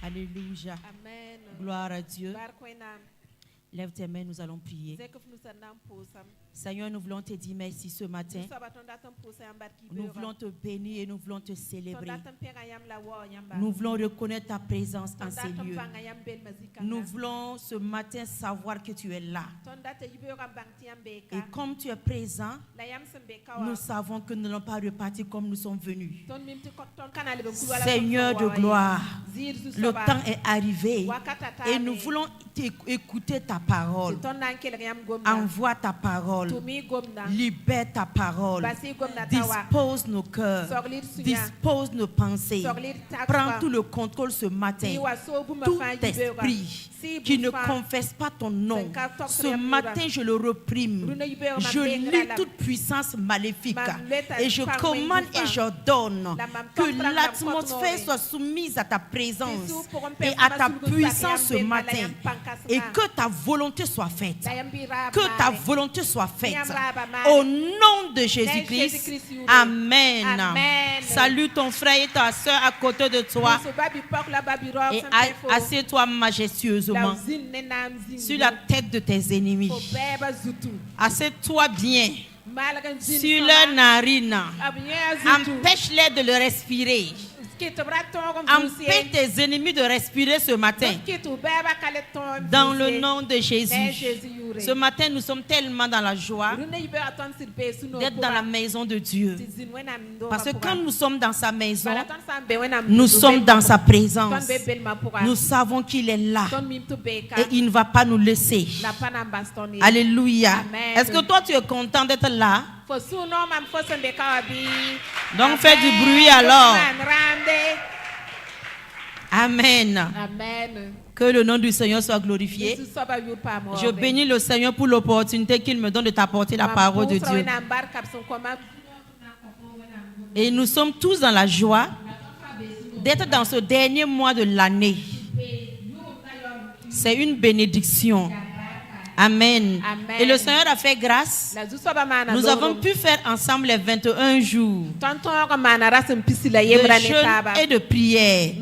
Alléluia. Amen. Gloire à Dieu. Barkwena. Lève tes mains, nous allons prier. Zekuf nusanam posam. Seigneur, nous voulons te dire merci ce matin. Sabatondatam posam barki Nous beura. voulons te bénir et nous voulons te célébrer. Tondatam pegayam la wo yamba. Nous voulons reconnaître ta présence en ces Tondatam lieux. pangayam bel mazikanga. Nous voulons ce matin savoir que tu es là. Tondata yibeura bangtiam beka. Et comme tu es présent, La yam sembeka wa. nous savons que nous n'allons pas repartir comme nous sommes venus. Ton mimti ton kanale be kulwala. Seigneur de gloire, Zir zu le soba. temps est arrivé Wakatata. et nous voulons écouter ta parole. Ton nankele yam gomna. Envoie ta parole. Tumi gomna. Libère ta parole. Basi gomna tawa. Dispose nos cœurs. Sorlir sunya. Dispose nos pensées. Sorlir takwa. Prends tout le contrôle ce matin. Iwa sobu ma Tout fa yibeura. esprit Si qui ne boufa. confesse pas ton nom, Senka ce tokre matin je le reprime. Runa yibeura ma Je bengra lis la. toute puissance maléfique Mam leta et je pa commande wengufa. et j'ordonne La mam que tokra la l'atmosphère kotnore. soit soumise à ta présence Sisu pour un et peu à ta ma sulgu puissance sa ce yam matin ben pankas et ma. que ta volonté soit faite. La yam bira Que ta mare. volonté soit faite. Yam raba mare. Au nom de Jésus-Christ Jésus-Christ. yure. Amen. Amen. Salue ton frère et ta soeur à côté de toi. Musu babi pok la babi rob Et san pefo. assieds-toi La majestueusement zin ne nam zin. sur la tête de tes ennemis. Fo beba zutu. Assieds-toi bien Malagan zin. sur leurs narines. Abnya zutu. Empêche-les de le respirer. Kitobra tongom Empêche tes ennemis de respirer ce matin. Kitu beba kale ton. Dans le nom de Ne Jésus. Jésus yure. Ce matin, nous sommes tellement dans la joie Runa yibe aton sir be suno. d'être dans la maison de Dieu. Zin wenam ndo. Parce que quand nous sommes dans sa maison, Balaton san be wenam. nous sommes dans sa Ton présence. be bel ma pura. Nous savons qu'il est là Ton mim tu beka. et il ne va pas nous laisser. La panam baston. Alléluia. Amen. Est-ce que toi tu es content d'être là? Fo suno mam fo sen beka wabi. Donc fais du bruit alors. Ramde. Amen. Amen. Que le nom du Seigneur soit glorifié. Jesus soba yur pa mo. Je bénis le Seigneur pour l'opportunité qu'il me donne de t'apporter la parole de Dieu. Et nous sommes tous dans la joie d'être dans ce dernier mois de l'année. C'est une bénédiction. Amen. Amen. Et le Seigneur a fait grâce. Nous avons pu faire ensemble les 21 jours de jeûne et de prière.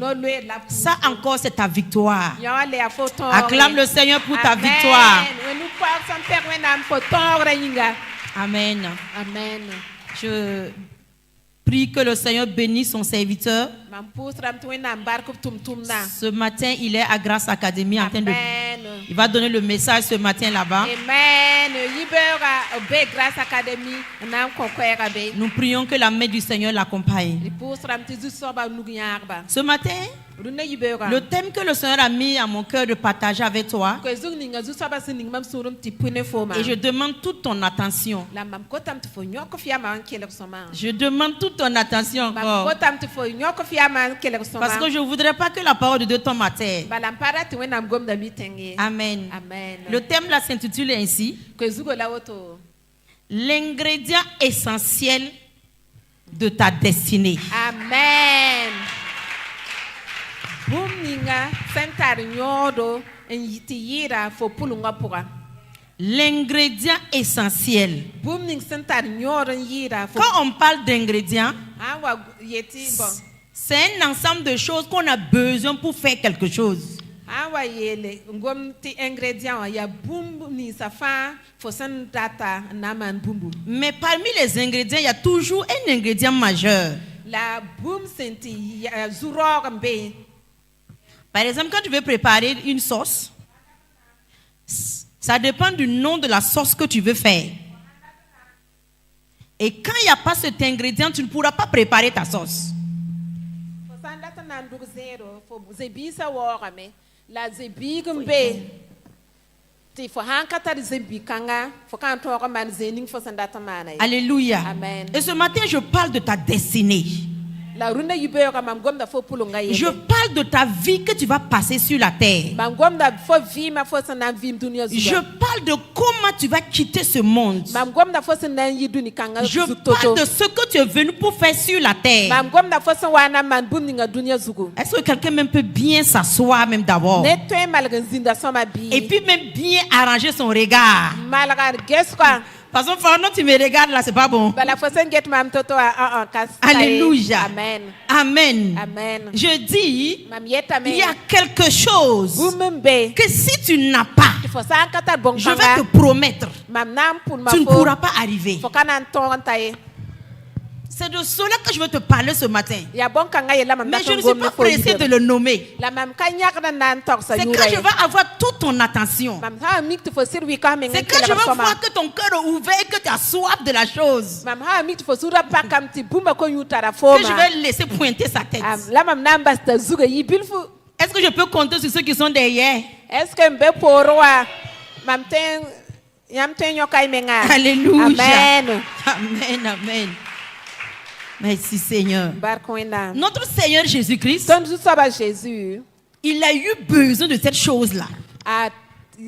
Ça encore, c'est ta victoire. Acclame le Seigneur pour ta victoire. Amen. Amen. Je prie que le Seigneur bénisse son serviteur. Ce matin, il est à Grâce Academy en train de... Il va donner le message ce matin là-bas. Amen. Nous prions que la main du Seigneur l'accompagne. Ce matin, le thème que le Seigneur a mis à mon cœur de partager avec toi, et je demande toute ton attention. Je demande toute ton attention encore. Parce que je ne voudrais pas que la parole de Dieu tombe à terre. Amen. Amen. Le thème là s'intitule ainsi: l'ingrédient essentiel de ta destinée. Amen. Bumninga sentar nyodo yira fo pulunga pura. L'ingrédient essentiel. Bumning sentar nyodo yira fo. Quand on parle d'ingrédients, Awa yeti bon. c'est un ensemble de choses qu'on a besoin pour faire quelque chose. Awa yele ngom ti ingrédient ya bum ni safa fo sen data naman bumbu. Mais parmi les ingrédients, il y a toujours un ingrédient majeur. La bum senti ya zurogambe. Par exemple, quand tu veux préparer une sauce, ça dépend du nom de la sauce que tu veux faire. Et quand il n'y a pas cet ingrédient, tu ne pourras pas préparer ta sauce. Alléluia. Amen. Et ce matin, je parle de ta destinée. Je parle de ta vie que tu vas passer sur la terre. Je parle de comment tu vas quitter ce monde. Je parle de ce que tu es venu pour faire sur la terre. Est-ce que quelqu'un même peut bien s'asseoir même d'abord? Et puis même bien arranger son regard Parce que Fernand, tu me regardes là, c'est pas bon. Bala fosen get mam toto a kas. Alléluia. Amen. Amen. Amen. Je dis, Mam yeta il y me. a quelque chose Bumbe. que si tu n'as pas, Fo san kata bon je vais kanga. te promettre, Mam nam pour ma tu ne fo. pourras pas arriver. Fo kanan ton taye. C'est de cela que je veux te parler ce matin. Ya bon kanga yela mam Mais je ne suis pas pressée de le nommer. La mam kanyak nan tok sa C'est yura. quand je vais avoir toute ton attention. Mam ha mik te fo sirwi ka men. C'est quand je vais voir que ton cœur est ouvert et que tu as soif de la chose. Mam ha mik te fo sura pa kam ti bumba ko yutara Que fo je ma. vais laisser pointer sa tête. La mam nam basta zuga yibil fu. Est-ce que je peux compter sur ceux qui sont derrière? Est-ce que mbe poroa mam ten yam ten yokai menga. Alléluia. Amen. Amen, amen. Merci Seigneur. Barkoina. Notre Seigneur Jésus-Christ, Don tu saba Jésus il a eu besoin de cette chose-là. a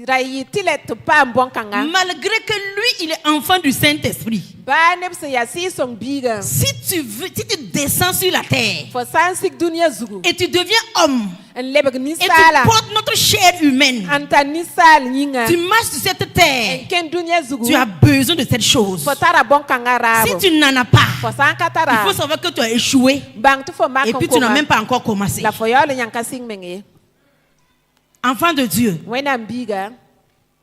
rayi tilet pa bon kanga. Malgré que lui, il est enfant du Saint-Esprit. Ba nebse ya si son biga. Si tu descends sur la terre Fo sansik dunia zugu. et tu deviens homme En lebek ni et tu sala. portes notre chair humaine, Anta ni sal nyinga. tu marches sur cette terre, Ken dunia zugu. tu as besoin de cette chose. Fo tara bon kanga Si rabo. tu n'en as pas, Fo san il katara. faut savoir que tu as échoué Bang tu fo ma et puis tu n'as même pas encore commencé. La fo yole nyanka sing menge. Enfant de Dieu, Wena biga.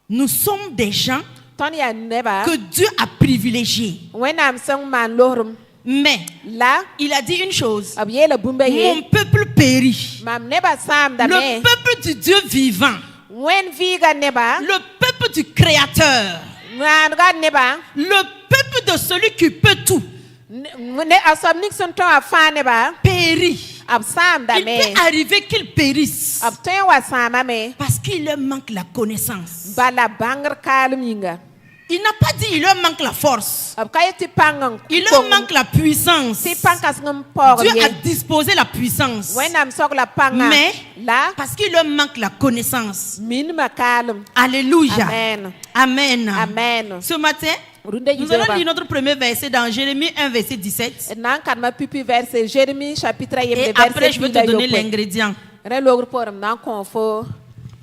nous sommes des gens Tony ya neba. que Dieu a privilégiés. Wena am song man lorum. Mais La il a dit une chose, ab yele bumba ye. mon peuple périt. Mam neba sam da Le me. peuple du Dieu vivant, Wen viga neba. le peuple du Créateur, Nan ga neba. le peuple de celui qui peut tout, Ne asom nixon ton a fa neba. périt. Ab sam da Il me. peut arriver qu'il périsse Ab ten wa sama me. parce qu'il leur manque la connaissance. Bala banger kalum yinga. Il n'a pas dit il leur manque la force, Ab kayeti pangang. il leur manque la puissance. Si pankas ngam por Dieu a ye. disposé la puissance, Wen am sok la panga. mais La parce qu'il leur manque la connaissance. min makalum. Alléluia. Amen. Amen. Amen. Ce matin, Runde nous allons yideba. lire notre premier verset dans Jérémie 1, verset 17. Nan kan ma pipi verset Jérémie chapitre Et yemle après, verset je vais te donner l'ingrédient. Re logr porum nan konfo.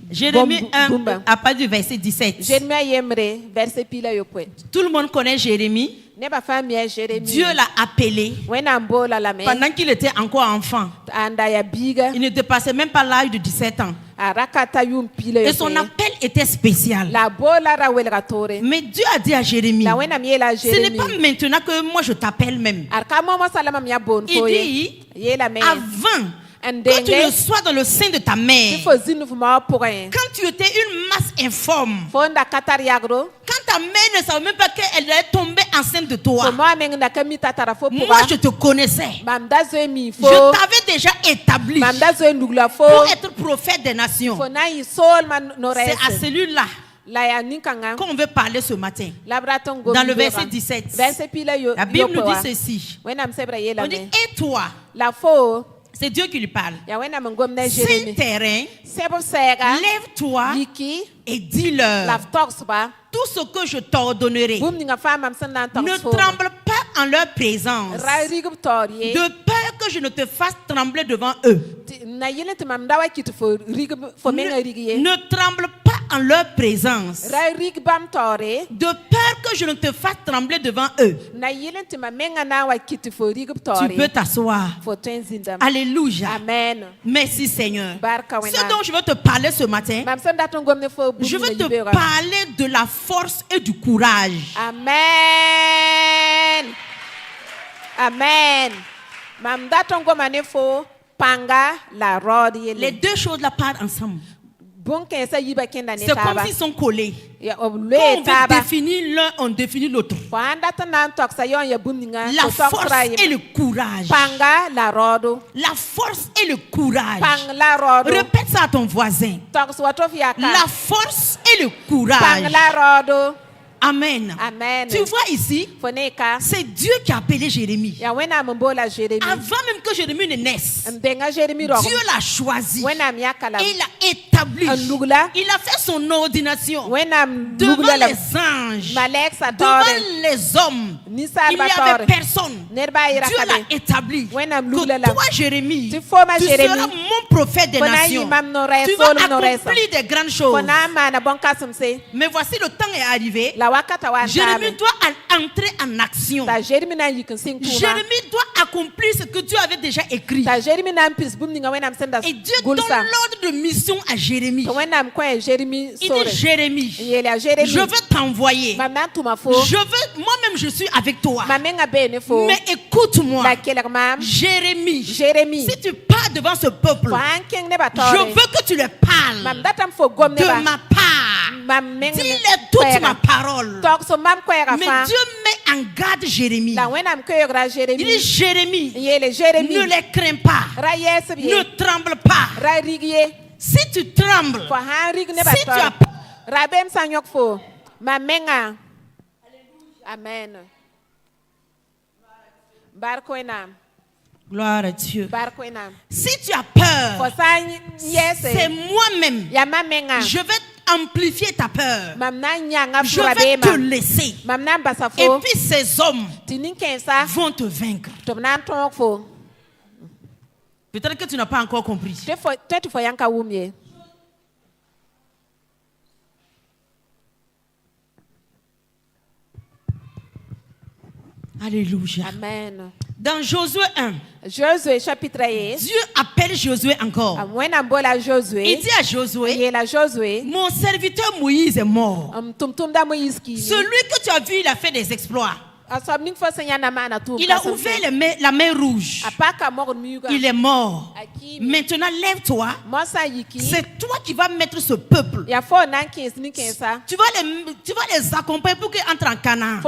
Jérémie Bumba. 1, à partir du verset 17. Jérémie yemre verset pila yopwe. Tout le monde connaît Jérémie. Ne ba famille Jérémie. Dieu l'a appelé Wena mbola la me. pendant qu'il était encore enfant. Anda ya biga. Il ne dépassait même pas l'âge de 17 ans. Arakata yum pila Et son yopwe. appel était spécial. La bola ra welga tore. Mais Dieu a dit à Jérémie, La wena miela ce n'est Jérémie. pas maintenant que moi je t'appelle même. Arka momo salama miya bon Il foye. dit, Yela me. avant And que tu then ne sois dans le sein de ta mère, Fo zinu fuma porin. quand tu étais une masse informe, Fonda katar yagro. quand ta mère ne savait même pas qu'elle allait tomber enceinte de toi, Fo mo ameng da kamita tara fo moi poa. je te connaissais. Mamda zo mi fo. Je t'avais déjà établi Mamda zo ndugla fo. pour être prophète des nations. Fo na yi sol man no C'est à rese. celui-là La ya ninkanga. qu'on veut parler ce matin. Labraton go. Dans le verset 17. Verset pila yo. La Bible nous yopoa. dit ceci. Wena msebra On yela dit, me. et toi, La fo. c'est Dieu qui lui parle. Ya wena mngom na Jérémie. Saint-terrain, Sebo sega. lève-toi Yiki. et dis-leur La tox ba. tout ce que je t'ordonnerai. Boum ninga fama msan nan tox Ne fo. tremble pas en leur présence, Ra rigub toriye. de peur que je ne te fasse trembler devant eux. Na yele te mamda wa kitu fo rigub fo menga rigiye. Ne tremble pas en leur présence, Ra rig bam tore. de peur que je ne te fasse trembler devant eux. Na yele te mamenga na wa kitu fo rigub Tu tore. peux t'asseoir. Fo tenzindam. Alléluia. Amen. Merci Seigneur. Barka Ce wena. dont je veux te parler ce matin, Mam son daton gomne fo boum je veux na te yibera. parler de la force et du courage. Amen. Amen. Mam daton gomane fo panga la rod Les yele. deux choses-là partent ensemble. Bon kensa yiba kenda ne C'est comme taba. s'ils sont collés. Ya Quand on obule veut taba. définir l'un, on définit l'autre. Fo anda tan nan tok sa yon ya boum ninga. La fo tok force tra et yim. le courage. Panga la rodo. La force et le courage. Pang la rodo. Répète ça à ton voisin. Tok so watof yaka. La force et le Pang courage. la rodo. Amen. Amen. Tu vois ici, Foneka. c'est Dieu qui a appelé Jérémie. Ya wena mbola Jérémie. Avant même que Jérémie ne naisse, Mbenga Jérémie ro. Dieu l'a choisi. Wena miaka la. Et il l'a établi. Nugla. Il a fait son ordination Wena devant nugla la. les anges, Malek sa devant tore. les hommes. il n'y avait personne. Dieu l'a établi. Que toi, Jérémie, tu seras mon prophète des nations. Tu vas accomplir des grandes choses. Mais voici, le temps est arrivé. Jérémie doit entrer en action. Jérémie doit accomplir ce que Dieu avait déjà écrit. Et Dieu donne l'ordre de mission à Jérémie. Il dit, Jérémie, je veux t'envoyer. Moi-même, je suis avec toi. Mais écoute-moi, Jérémie, si tu pars devant ce peuple, je veux que tu leur parles de ma part. Dis-leur toute ma parole. Mais Dieu met en garde Jérémie. Il dit, Jérémie, ne les crains pas. Ne tremble pas. Si tu trembles, si tu as peur, Amen. gloire à Dieu. Si tu as peur, c'est moi-même. Je vais amplifier ta peur. Je vais te laisser. Et puis ces hommes vont te vaincre. Peut-être que tu n'as pas encore compris. Alléluia. Amen. Dans Josué 1, Josué chapitre 1, Dieu appelle Josué encore. Il dit à Josué, mon serviteur Moïse est mort. Celui que tu as vu, il a fait des exploits. Il a ouvert la mer rouge. Il est mort. Maintenant, lève-toi. C'est toi qui vas mettre ce peuple. Tu vas les accompagner pour qu'ils entrent en Canaan.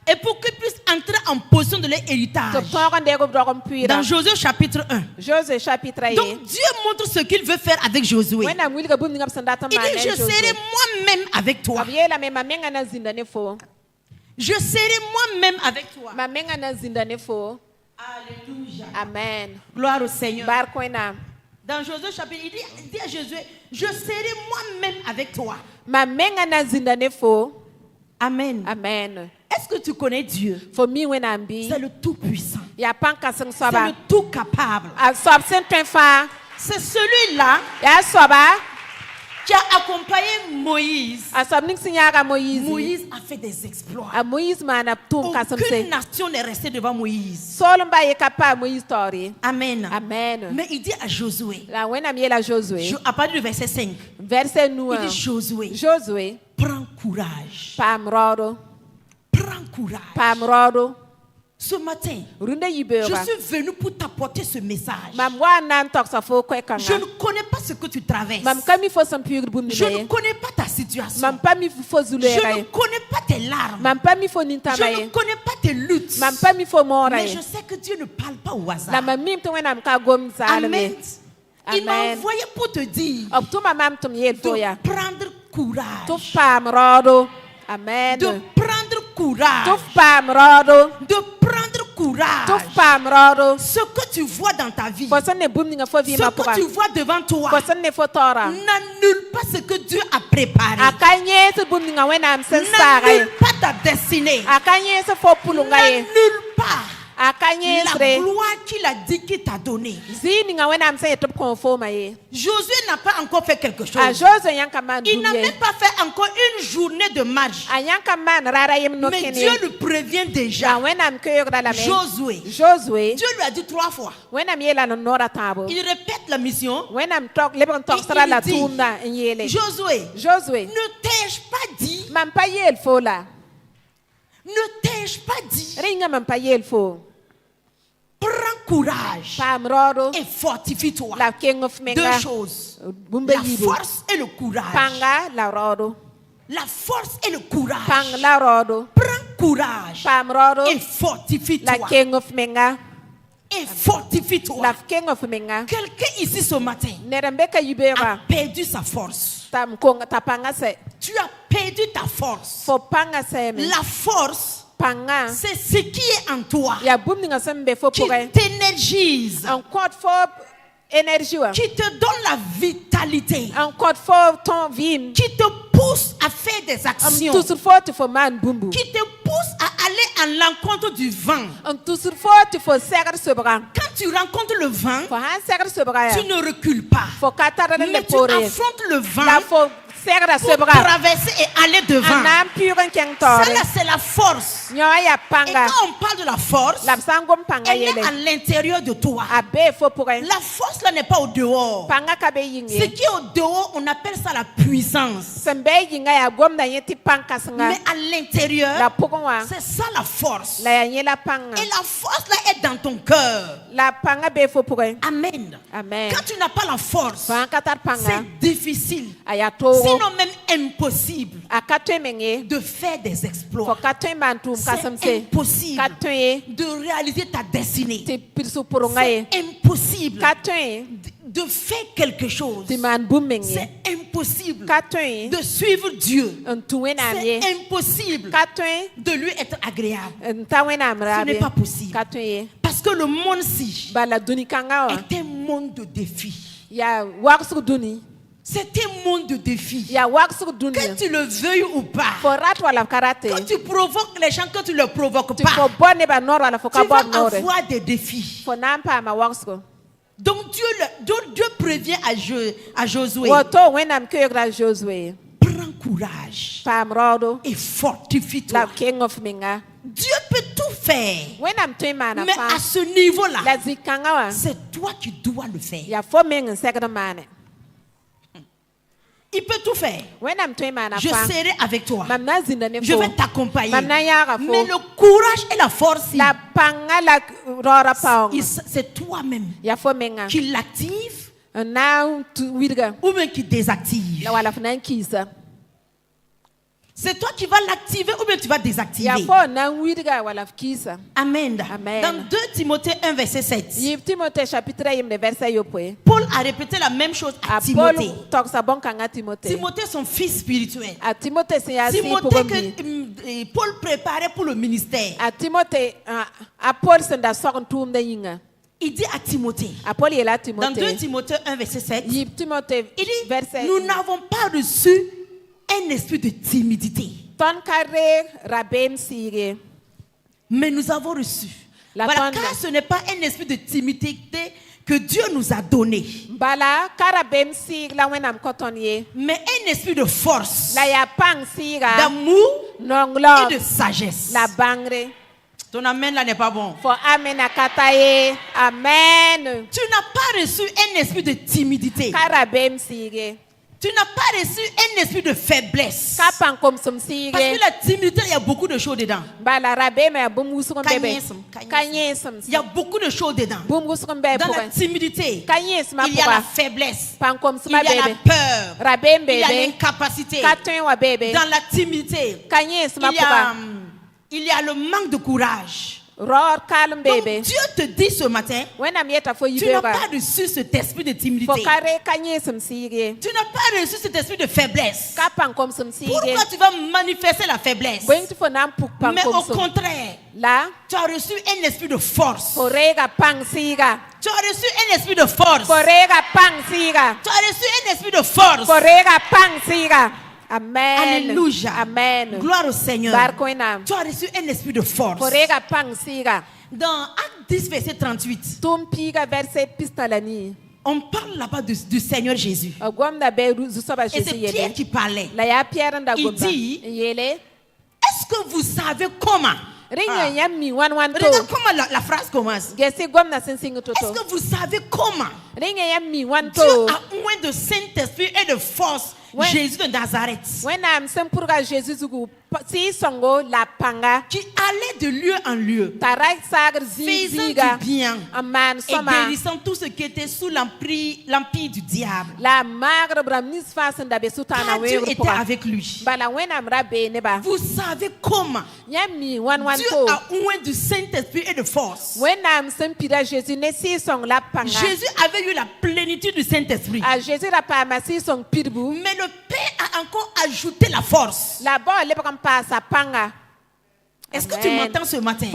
Et pour qu'ils puissent entrer en position de leur héritage. Dans Josué chapitre 1. Donc Dieu montre ce qu'il veut faire avec Josué. Il dit, je serai moi-même avec toi. Je serai moi-même avec toi. Alléluia. Amen. Gloire au Seigneur. Dans Josué chapitre, il dit à Josué, je serai moi-même avec toi. Amen. Amen. Est-ce que tu connais Dieu? For me, when I'm be, C'est le tout-puissant. c'est C'est le tout-capable. C'est celui-là qui a accompagné Moïse. Moïse a fait des exploits. Aucune nation n'est restée devant Moïse. Amen. Amen. Mais il dit à Josué, à partir du verset 5, il dit Josué, prends courage. Prends courage. Ce matin, je suis venu pour t'apporter ce message. Je ne connais pas ce que tu traverses. Je ne connais pas ta situation. Je ne connais pas tes larmes. Je ne connais pas tes luttes. Mais je sais que Dieu ne parle pas au hasard. Amen. Il m'a envoyé pour te dire de prendre courage. Amen. De prendre courage. De prendre courage. Ce que tu vois dans ta vie, ce que tu vois devant toi, n'annule pas ce que Dieu a préparé. N'annule pas ta destinée. N'annule pas la gloire qu'il a dit qu'il t'a donnée. Josué n'a pas encore fait quelque chose. Il n'a même pas fait encore une journée de marche. Mais Dieu le prévient déjà. Josué. Dieu lui a dit 3 fois. Il répète la mission. Il dit, Josué, ne t'ai-je pas dit? Ne t'ai-je pas dit? Prends courage et fortifie-toi. 2 choses. La force et le courage. La force et le courage. Prends courage et fortifie-toi. Et fortifie-toi. Quelqu'un ici ce matin a perdu sa force. Tu as perdu ta force. La force, c'est ce qui est en toi, qui t'énergise, qui te donne la vitalité, qui te pousse à faire des actions, qui te pousse à aller à l'encontre du vent. Quand tu rencontres le vent, tu ne recules pas. Mais tu affrontes le vent pour traverser et aller devant. Ça là, c'est la force. Et quand on parle de la force, elle est à l'intérieur de toi. La force là n'est pas au dehors. Ce qui est au dehors, on appelle ça la puissance. Mais à l'intérieur, c'est ça la force. Et la force là est dans ton cœur. Amen. Quand tu n'as pas la force, c'est difficile. Sinon même impossible de faire des exploits. C'est impossible de réaliser ta destinée. C'est impossible de faire quelque chose. C'est impossible de suivre Dieu. C'est impossible de lui être agréable. Ce n'est pas possible. Parce que le monde-ci est un monde de défis. C'est un monde de défis. Que tu le veuilles ou pas, quand tu provoques les gens, quand tu ne le provoques pas, tu vas avoir des défis. Donc Dieu prévient à Josué. Prends courage et fortifie-toi. Dieu peut tout faire. Mais à ce niveau-là, c'est toi qui dois le faire. Il peut tout faire. Je serai avec toi. Je vais t'accompagner. Mais le courage et la force, c'est toi-même qui l'active ou même qui désactive. C'est toi qui vas l'activer ou bien tu vas désactiver. Amen. Dans 2 Timothée 1 verset 7. Paul a répété la même chose à Timothée. Timothée son fils spirituel. Timothée que Paul préparait pour le ministère. Il dit à Timothée, dans 2 Timothée 1 verset 7, il dit, nous n'avons pas reçu un esprit de timidité, mais nous avons reçu. Voilà, car ce n'est pas un esprit de timidité que Dieu nous a donné, mais un esprit de force, d'amour et de sagesse. Ton amen là n'est pas bon. Amen. Tu n'as pas reçu un esprit de timidité. Tu n'as pas reçu un esprit de faiblesse. Parce que la timidité, il y a beaucoup de choses dedans. Il y a beaucoup de choses dedans. Dans la timidité, il y a la faiblesse. Il y a la peur. Il y a l'incapacité. Dans la timidité, il y a le manque de courage. Donc Dieu te dit ce matin, tu n'as pas reçu cet esprit de timidité. Tu n'as pas reçu cet esprit de faiblesse. Pourquoi tu vas manifester la faiblesse? Mais au contraire, tu as reçu un esprit de force. Tu as reçu un esprit de force. Tu as reçu un esprit de force. Amen. Alléluia. Amen. Gloire au Seigneur. Tu as reçu un esprit de force. Dans Acte 10, verset 38, on parle là-bas du Seigneur Jésus. Et c'est Pierre qui parlait. Il dit, est-ce que vous savez comment? Regarde comment la phrase commence. Est-ce que vous savez comment Dieu a oint de Saint-Esprit et de force Jésus de Nazareth, qui allait de lieu en lieu, faisant du bien et guérissant tout ce qui était sous l'empire du diable. Car Dieu était avec lui. Vous savez comment Dieu a oint du Saint-Esprit et de force. Jésus avait eu la plénitude du Saint-Esprit. Mais le Père a encore ajouté la force. Est-ce que tu m'entends ce matin?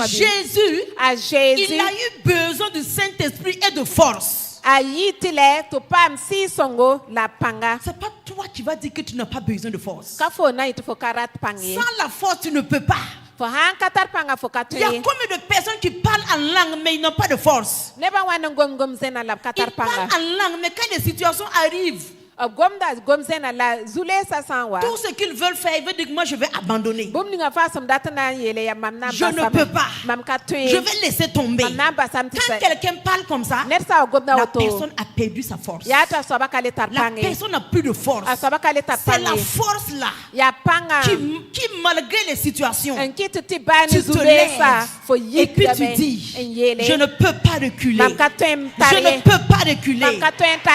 Jésus, il a eu besoin du Saint-Esprit et de force. C'est pas toi qui vas dire que tu n'as pas besoin de force. Sans la force, tu ne peux pas. Il y a combien de personnes qui parlent en langue mais ils n'ont pas de force? Ils parlent en langue mais quand les situations arrivent, tout ce qu'ils veulent faire, ils veulent dire que moi je vais abandonner. Je ne peux pas. Je vais laisser tomber. Quand quelqu'un parle comme ça, la personne a perdu sa force. La personne n'a plus de force. C'est la force là qui malgré les situations, tu te lèves et puis tu dis, je ne peux pas reculer. Je ne peux pas reculer.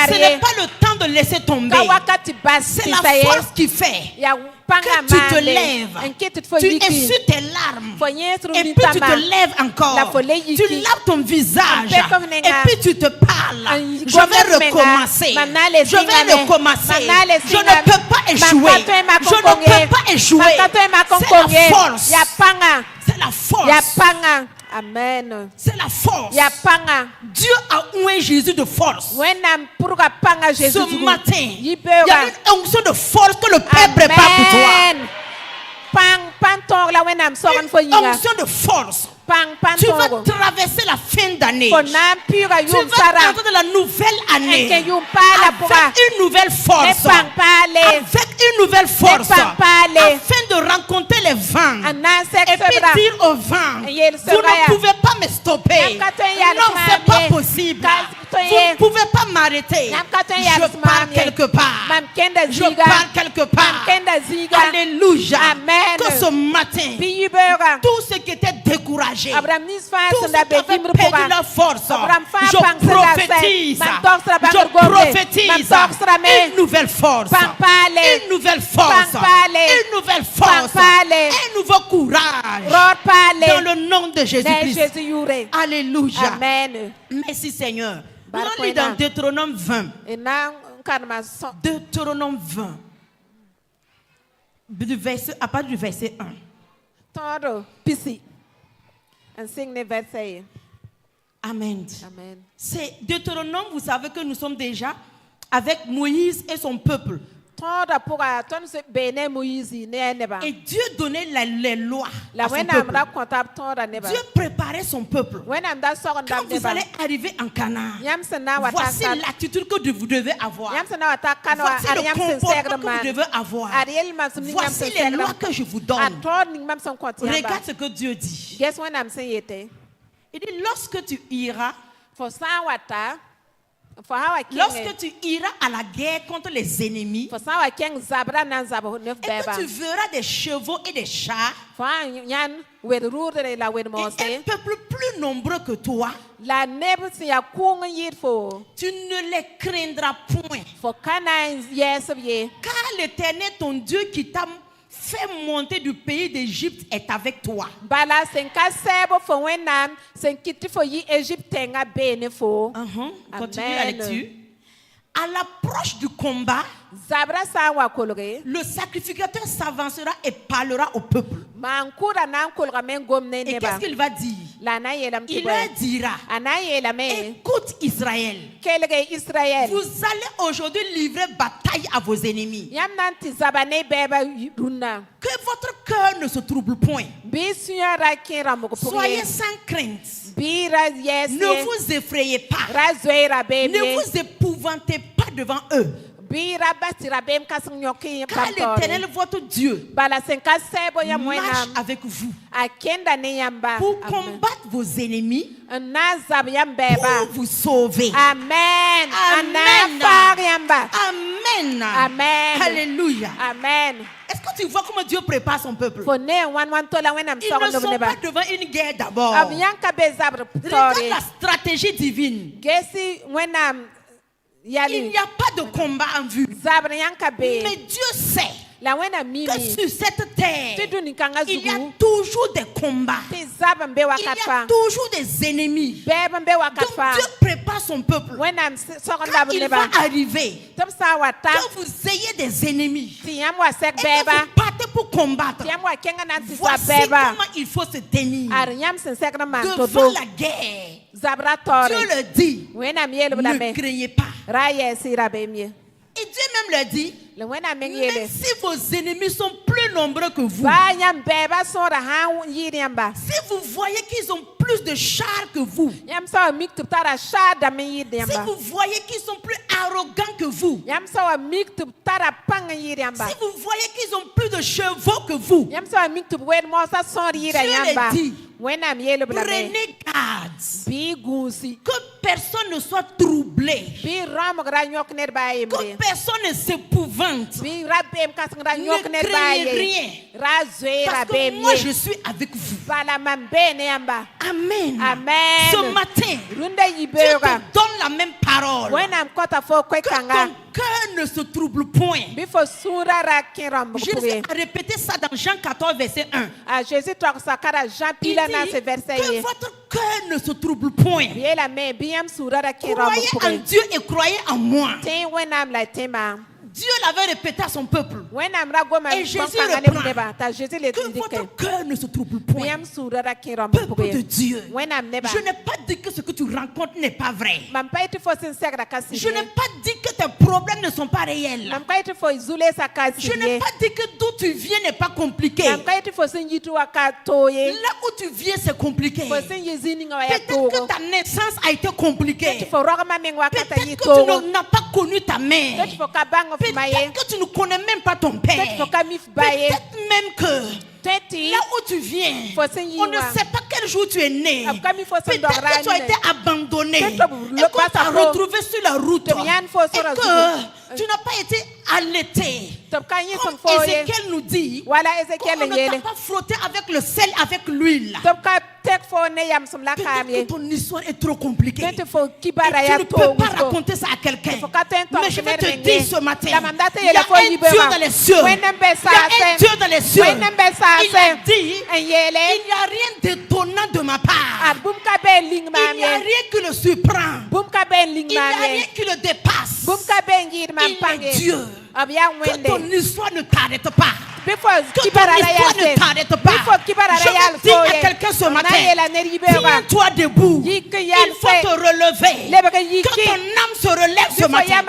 Ce n'est pas le temps de laisser tomber. C'est la force qui fait que tu te lèves, tu essuies tes larmes, et puis tu te lèves encore, tu laves ton visage, et puis tu te parles. Je vais recommencer, je vais recommencer, je ne peux pas échouer, je ne peux pas échouer. C'est la force. Amen. C'est la force. Dieu a oint Jésus de force. Ce matin, il y a une onction de force que le Père prépare pour toi. Une onction de force. Tu vas traverser la fin d'année. Tu vas entrer dans la nouvelle année avec une nouvelle force. Avec une nouvelle force. Afin de rencontrer les vents. Et puis dire aux vents, vous ne pouvez pas me stopper. Non, c'est pas possible. Vous ne pouvez pas m'arrêter. Je pars quelque part. Je pars quelque part. Alléluia. Que ce matin, tout ce qui était découragé, tous ceux qui avaient perdu la force, je prophétise une nouvelle force, une nouvelle force, une nouvelle force, un nouveau courage dans le nom de Jésus-Christ. Alléluia. Merci Seigneur. On lit dans Deutéronome 20. Deutéronome 20. À partir du verset 1. Amen. C'est Deutéronome, vous savez que nous sommes déjà avec Moïse et son peuple. Et Dieu donnait les lois à son peuple. Dieu préparait son peuple. Quand vous allez arriver en Canaan, voici l'attitude que vous devez avoir. Voici le comportement que vous devez avoir. Voici les lois que je vous donne. Regarde ce que Dieu dit. Il dit, lorsque tu iras, lorsque tu iras à la guerre contre les ennemis, et que tu verras des chevaux et des chars, et un peuple plus nombreux que toi, tu ne les craindras point. Car l'Éternel, ton Dieu qui t'a fait monter du pays d'Égypte est avec toi. Continue la lecture. À l'approche du combat, le sacrificateur s'avancera et parlera au peuple. Et qu'est-ce qu'il va dire? Il leur dira, écoute Israël, vous allez aujourd'hui livrer bataille à vos ennemis. Que votre cœur ne se trouble point. Soyez sans crainte. Ne vous effrayez pas. Ne vous épouvantez pas devant eux. Car l'Éternel, votre Dieu, marche avec vous pour combattre vos ennemis, pour vous sauver. Amen. Amen. Amen. Alléluia. Amen. Est-ce que tu vois comment Dieu prépare son peuple? Ils ne sont pas devant une guerre d'abord. Regarde la stratégie divine. Il n'y a pas de combat en vue. Mais Dieu sait que sur cette terre, il y a toujours des combats. Il y a toujours des ennemis. Donc Dieu prépare son peuple. Quand il va arriver, que vous ayez des ennemis et que vous partez pour combattre, voici comment il faut se tenir devant la guerre. Dieu le dit, ne craignez pas. Et Dieu même le dit, même si vos ennemis sont plus nombreux que vous, si vous voyez qu'ils ont plus de chars que vous, si vous voyez qu'ils sont plus arrogants que vous, si vous voyez qu'ils ont plus de chevaux que vous, Dieu les dit, prenez garde que personne ne soit troublé, que personne ne s'épouvante, ne craignez rien, parce que moi je suis avec vous. Amen. Ce matin, Dieu te donne la même parole, que ton cœur ne se trouble point. Jésus a répété ça dans Jean 14 verset 1. Il dit que votre cœur ne se trouble point. Croyez en Dieu et croyez en moi. Dieu l'avait répété à son peuple. Et Jésus reprend que votre cœur ne se trouble point. Peuple de Dieu, je n'ai pas dit que ce que tu rencontres n'est pas vrai. Je n'ai pas dit que tes problèmes ne sont pas réels. Je n'ai pas dit que d'où tu viens n'est pas compliqué. Là où tu viens c'est compliqué. Peut-être que ta naissance a été compliquée. Peut-être que tu n'as pas connu ta mère. Peut-être que tu ne connais même pas ton père. Peut-être même que là où tu viens, on ne sait pas quel jour tu es né. Peut-être que tu as été abandonné et qu'on t'a retrouvé sur la route et que tu n'as pas été allaité. Comme Ézéchiel nous dit, qu'on ne t'a pas frotté avec le sel, avec l'huile. Peut-être que ton histoire est trop compliquée et tu ne peux pas raconter ça à quelqu'un. Mais je vais te dire ce matin, il y a un Dieu dans les cieux. Il y a un Dieu dans les cieux. Il a dit, il n'y a rien d'étonnant de ma part. Il n'y a rien qui le surprend. Il n'y a rien qui le dépasse. Il est Dieu. Que ton histoire ne t'arrête pas. Que ton histoire ne t'arrête pas. Je veux dire à quelqu'un ce matin, tiens-toi debout. Il faut te relever. Que ton âme se relève ce matin.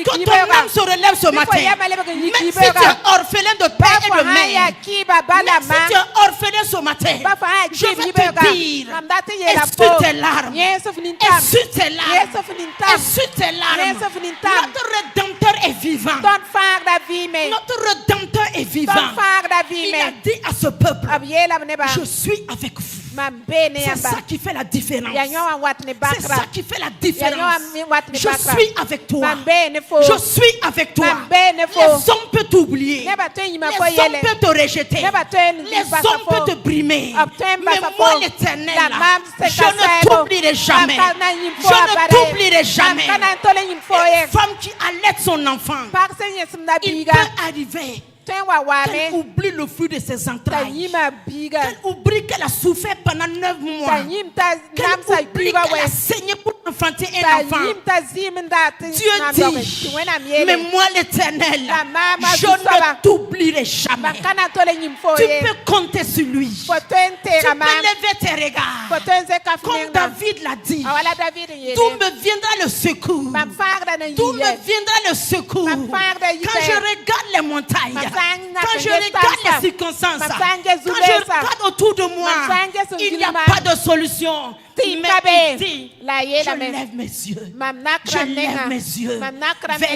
Que ton âme se relève ce matin. Même si tu es orphelin de père et de mère, même si tu es orphelin ce matin, je vais te dire, essuie tes larmes. Essuie tes larmes. Essuie tes larmes. Notre Rédempteur est vivant. Notre Rédempteur est vivant. Il a dit à ce peuple, je suis avec vous. C'est ça qui fait la différence. C'est ça qui fait la différence. Je suis avec toi. Je suis avec toi. Les hommes peuvent t'oublier. Les hommes peuvent te rejeter. Les hommes peuvent te brimer. Mais moi, l'Éternel, je ne t'oublierai jamais. Je ne t'oublierai jamais. Une femme qui allait son enfant, il peut arriver qu'elle oublie le fruit de ses entrailles. Qu'elle oublie qu'elle a souffert pendant 9 mois. Qu'elle oublie qu'elle a saigné pour enfanter un enfant. Dieu dit, mais moi l'Éternel, je ne t'oublierai jamais. Tu peux compter sur lui. Tu peux lever tes regards. Comme David l'a dit, d'où me viendra le secours? D'où me viendra le secours? Quand je regarde les montagnes, quand je regarde les circonstances, quand je regarde autour de moi, il n'y a pas de solution. Mais il dit, je lève mes yeux. Je lève mes yeux vers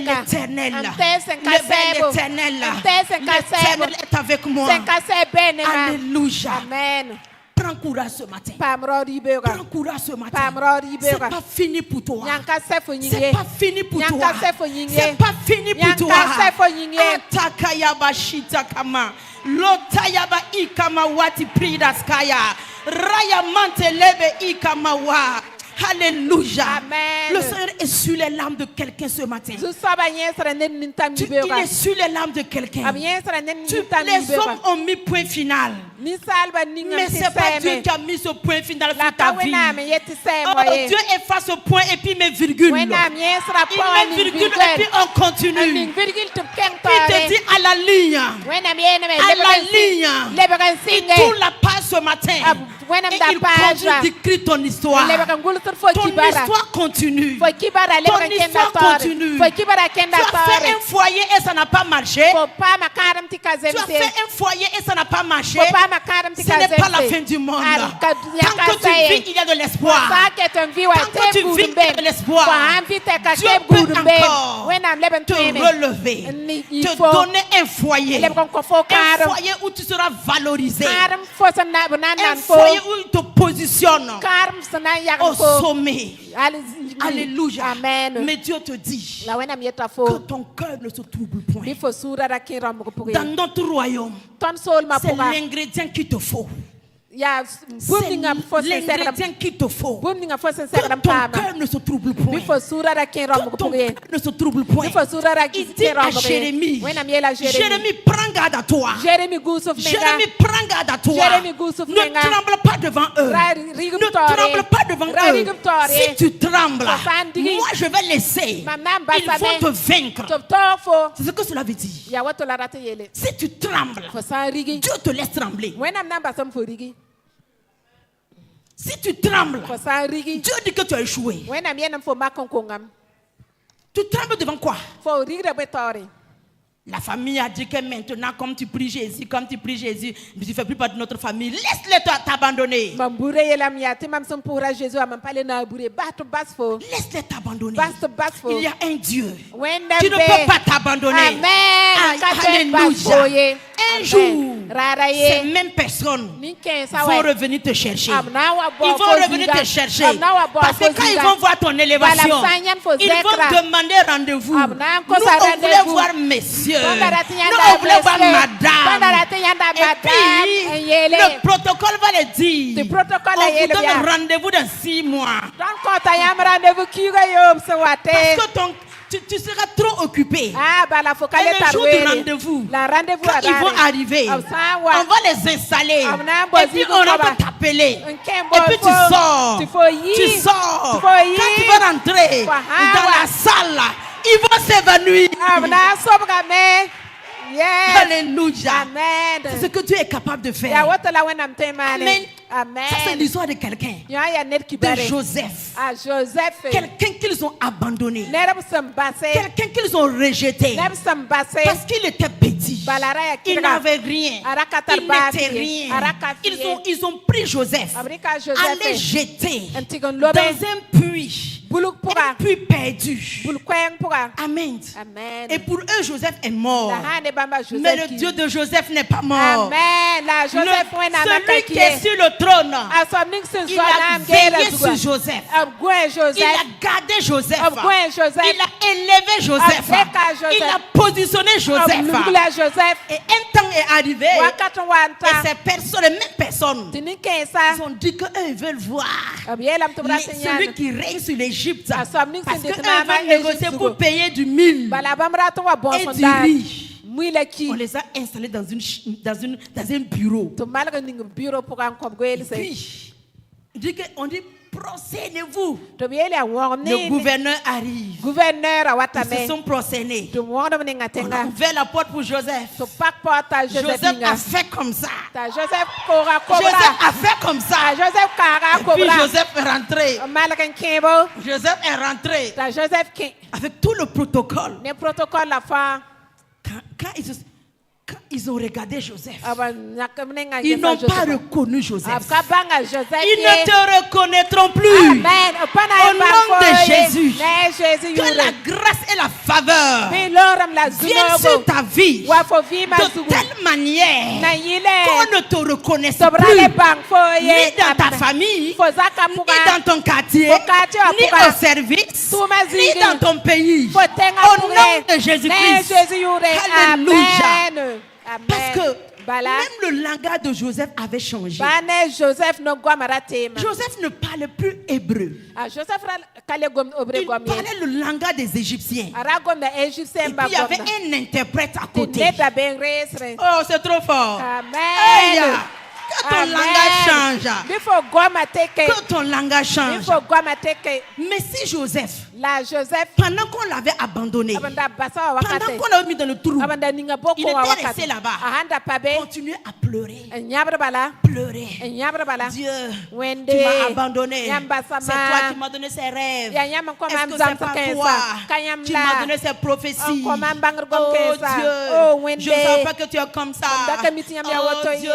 l'Éternel. Vers l'Éternel. L'Éternel est avec moi. Alléluia. Amen. Prends courage ce matin. Prends courage ce matin. C'est pas fini pour toi. C'est pas fini pour toi. C'est pas fini pour toi. Atakayaba shitakama. Lotayaba ikama wati pridaskaya. Raya mantelebe ikamawa. Alléluia. Amen. Le Seigneur est sur les larmes de quelqu'un ce matin. Il est sur les larmes de quelqu'un. Les hommes ont mis point final. Mais c'est pas Dieu qui a mis ce point final sur ta vie. Dieu efface ce point et puis met virgule. Il met virgule et puis on continue. Il te dit à la ligne. À la ligne. Il tourne la page ce matin. Et il continue d'écrire ton histoire. Ton histoire continue. Ton histoire continue. Tu as fait un foyer et ça n'a pas marché. Tu as fait un foyer et ça n'a pas marché. Ce n'est pas la fin du monde. Tant que tu vis, il y a de l'espoir. Tant que tu vis, il y a de l'espoir. Dieu peut encore te relever, te donner un foyer où tu seras valorisé, un foyer où il te positionne au sommet. Alléluia. Amen. Mais Dieu te dit que ton cœur ne se trouble point. Dans notre royaume, c'est l'ingrédient qu'il te faut. C'est l'ingrédient qu'il te faut. Que ton cœur ne se trouble point. Que ton cœur ne se trouble point. Il dit à Jérémie, Jérémie, prends garde à toi. Jérémie, prends garde à toi. Ne tremble pas devant eux. Ne tremble pas devant eux. Si tu trembles, moi je vais laisser. Ils vont te vaincre. C'est ce que cela veut dire. Si tu trembles, Dieu te laisse trembler. Si tu trembles, Dieu dit que tu as échoué. Tu trembles devant quoi? La famille a dit que maintenant, comme tu pries Jésus, tu ne fais plus partie de notre famille. Laisse-les t'abandonner. Laisse-les t'abandonner. Il y a un Dieu qui ne peut pas t'abandonner. Alléluia. Un jour, ces mêmes personnes vont revenir te chercher. Ils vont revenir te chercher. Parce que quand ils vont voir ton élévation, ils vont demander rendez-vous. Nous, on voulait voir messieurs. Nous, on voulait voir madame. Et puis, le protocole va le dire. On vous donne rendez-vous dans 6 mois. Parce que tu seras trop occupé. Et le jour du rendez-vous, quand ils vont arriver, on va les installer. Et puis on va t'appeler. Et puis tu sors. Tu sors. Quand tu vas rentrer dans la salle, ils vont s'évanouir. Alléluia. C'est ce que Dieu est capable de faire. Amen. Ça, c'est l'histoire de quelqu'un. De Joseph. Quelqu'un qu'ils ont abandonné. Quelqu'un qu'ils ont rejeté. Parce qu'il était petit. Il n'avait rien. Il n'était rien. Ils ont pris Joseph. Allé jeter dans un puits. Un puits perdu. Amen. Et pour eux, Joseph est mort. Mais le Dieu de Joseph n'est pas mort. Celui qui est sur le trône, il a veillé sur Joseph. Il a gardé Joseph. Il a élevé Joseph. Il a positionné Joseph. Et un temps est arrivé. Et ces personnes, les mêmes personnes, ils ont dit qu'eux veulent voir celui qui règne sur l'Égypte. Parce qu'eux vont négocier pour payer du mil et du riz. On les a installés dans un bureau. Et puis, on dit procédez-vous. Le gouverneur arrive. Ils se sont procédés. On a ouvert la porte pour Joseph. Joseph a fait comme ça. Joseph a fait comme ça. Et puis Joseph est rentré. Joseph est rentré. Avec tout le protocole. Quand ils ont regardé Joseph, ils n'ont pas reconnu Joseph. Ils ne te reconnaîtront plus. Au nom de Jésus, que la grâce et la faveur viennent sur ta vie de telle manière qu'on ne te reconnaisse plus, ni dans ta famille, ni dans ton quartier, ni au service, ni dans ton pays. Au nom de Jésus-Christ. Alléluia. Parce que même le langage de Joseph avait changé. Joseph ne parlait plus hébreu. Il parlait le langage des Égyptiens. Et puis il y avait un interprète à côté. Oh, c'est trop fort. Amen. Que ton langage change. Que ton langage change. Mais si Joseph, pendant qu'on l'avait abandonné, pendant qu'on l'avait mis dans le trou, il était resté là-bas, continuait à pleurer. Pleurer. Dieu, tu m'as abandonné. C'est toi qui m'as donné ces rêves. Est-ce que c'est pas toi qui m'as donné ces prophéties? Oh Dieu, je ne savais pas que tu es comme ça. Oh Dieu,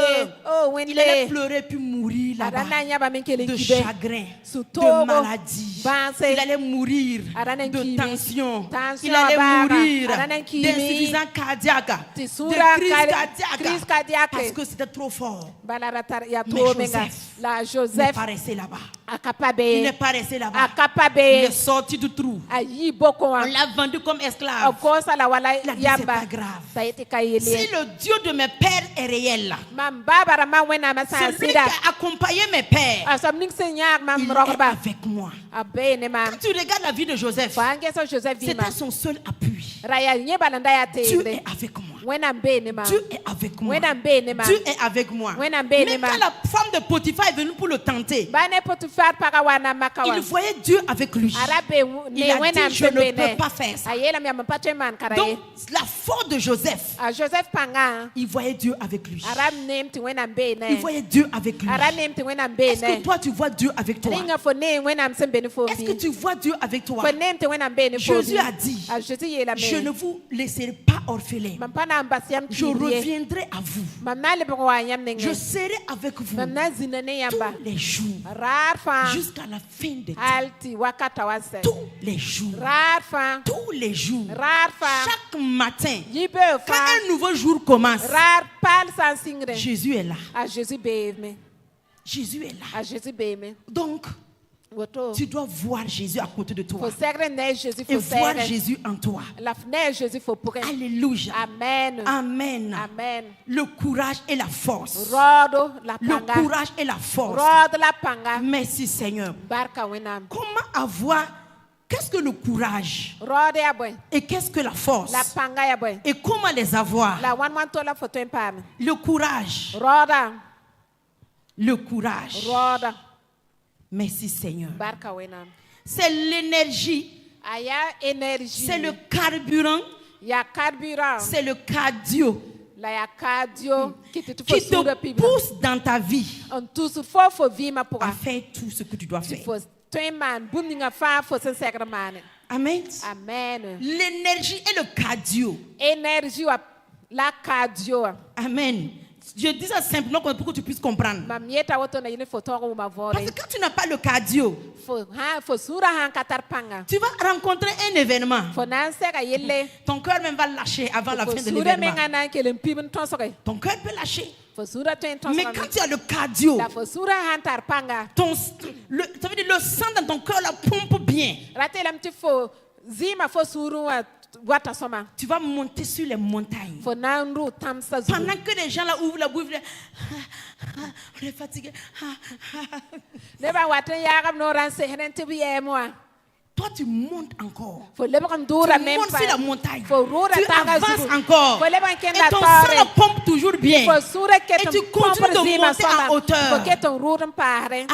il allait pleurer puis mourir là-bas de chagrin, de maladie. Il allait mourir de tension. Il allait mourir d'insuffisance cardiaque, de crise cardiaque, parce que c'était trop fort. Mais Joseph n'est pas resté là-bas. Il n'est pas resté là-bas. Il est sorti du trou. On l'a vendu comme esclave. Il a dit, c'est pas grave. Si le Dieu de mes pères est réel, celui qui a accompagné mes pères, il est avec moi. Quand tu regardes la vie de Joseph, c'était son seul appui. Dieu est avec moi. Dieu est avec moi. Dieu est avec moi. Même quand la femme de Potiphar est venue pour le tenter, il voyait Dieu avec lui. Il a dit, je ne peux pas faire ça. Donc, la force de Joseph, il voyait Dieu avec lui. Il voyait Dieu avec lui. Est-ce que toi, tu vois Dieu avec toi? Est-ce que tu vois Dieu avec toi? Jésus a dit, je ne vous laisserai pas orphelin. Je reviendrai à vous. Je serai avec vous tous les jours jusqu'à la fin des temps. Tous les jours. Tous les jours. Chaque matin, quand un nouveau jour commence, Jésus est là. Jésus est là. Donc, tu dois voir Jésus à côté de toi et voir Jésus en toi. Alléluia. Amen. Amen. Amen. Le courage et la force. Le courage et la force. Merci Seigneur. Comment avoir... Qu'est-ce que le courage? Et qu'est-ce que la force? Et comment les avoir? Le courage. Le courage. Merci Seigneur. C'est l'énergie. C'est le carburant. C'est le cardio qui te pousse dans ta vie à faire tout ce que tu dois faire. Amen. L'énergie et le cardio. Amen. Je dis ça simplement pour que tu puisses comprendre. Parce que quand tu n'as pas le cardio, tu vas rencontrer un événement. Ton cœur même va lâcher avant la fin de l'événement. Ton cœur peut lâcher. Mais quand tu as le cardio, ça veut dire le sang dans ton cœur la pompe bien. Tu vas monter sur les montagnes. Pendant que les gens là ouvrent la bouche, on est fatigué. Toi, tu montes encore. Tu montes sur la montagne. Tu avances encore. Et ton sang pompe toujours bien. Et tu continues de monter en hauteur.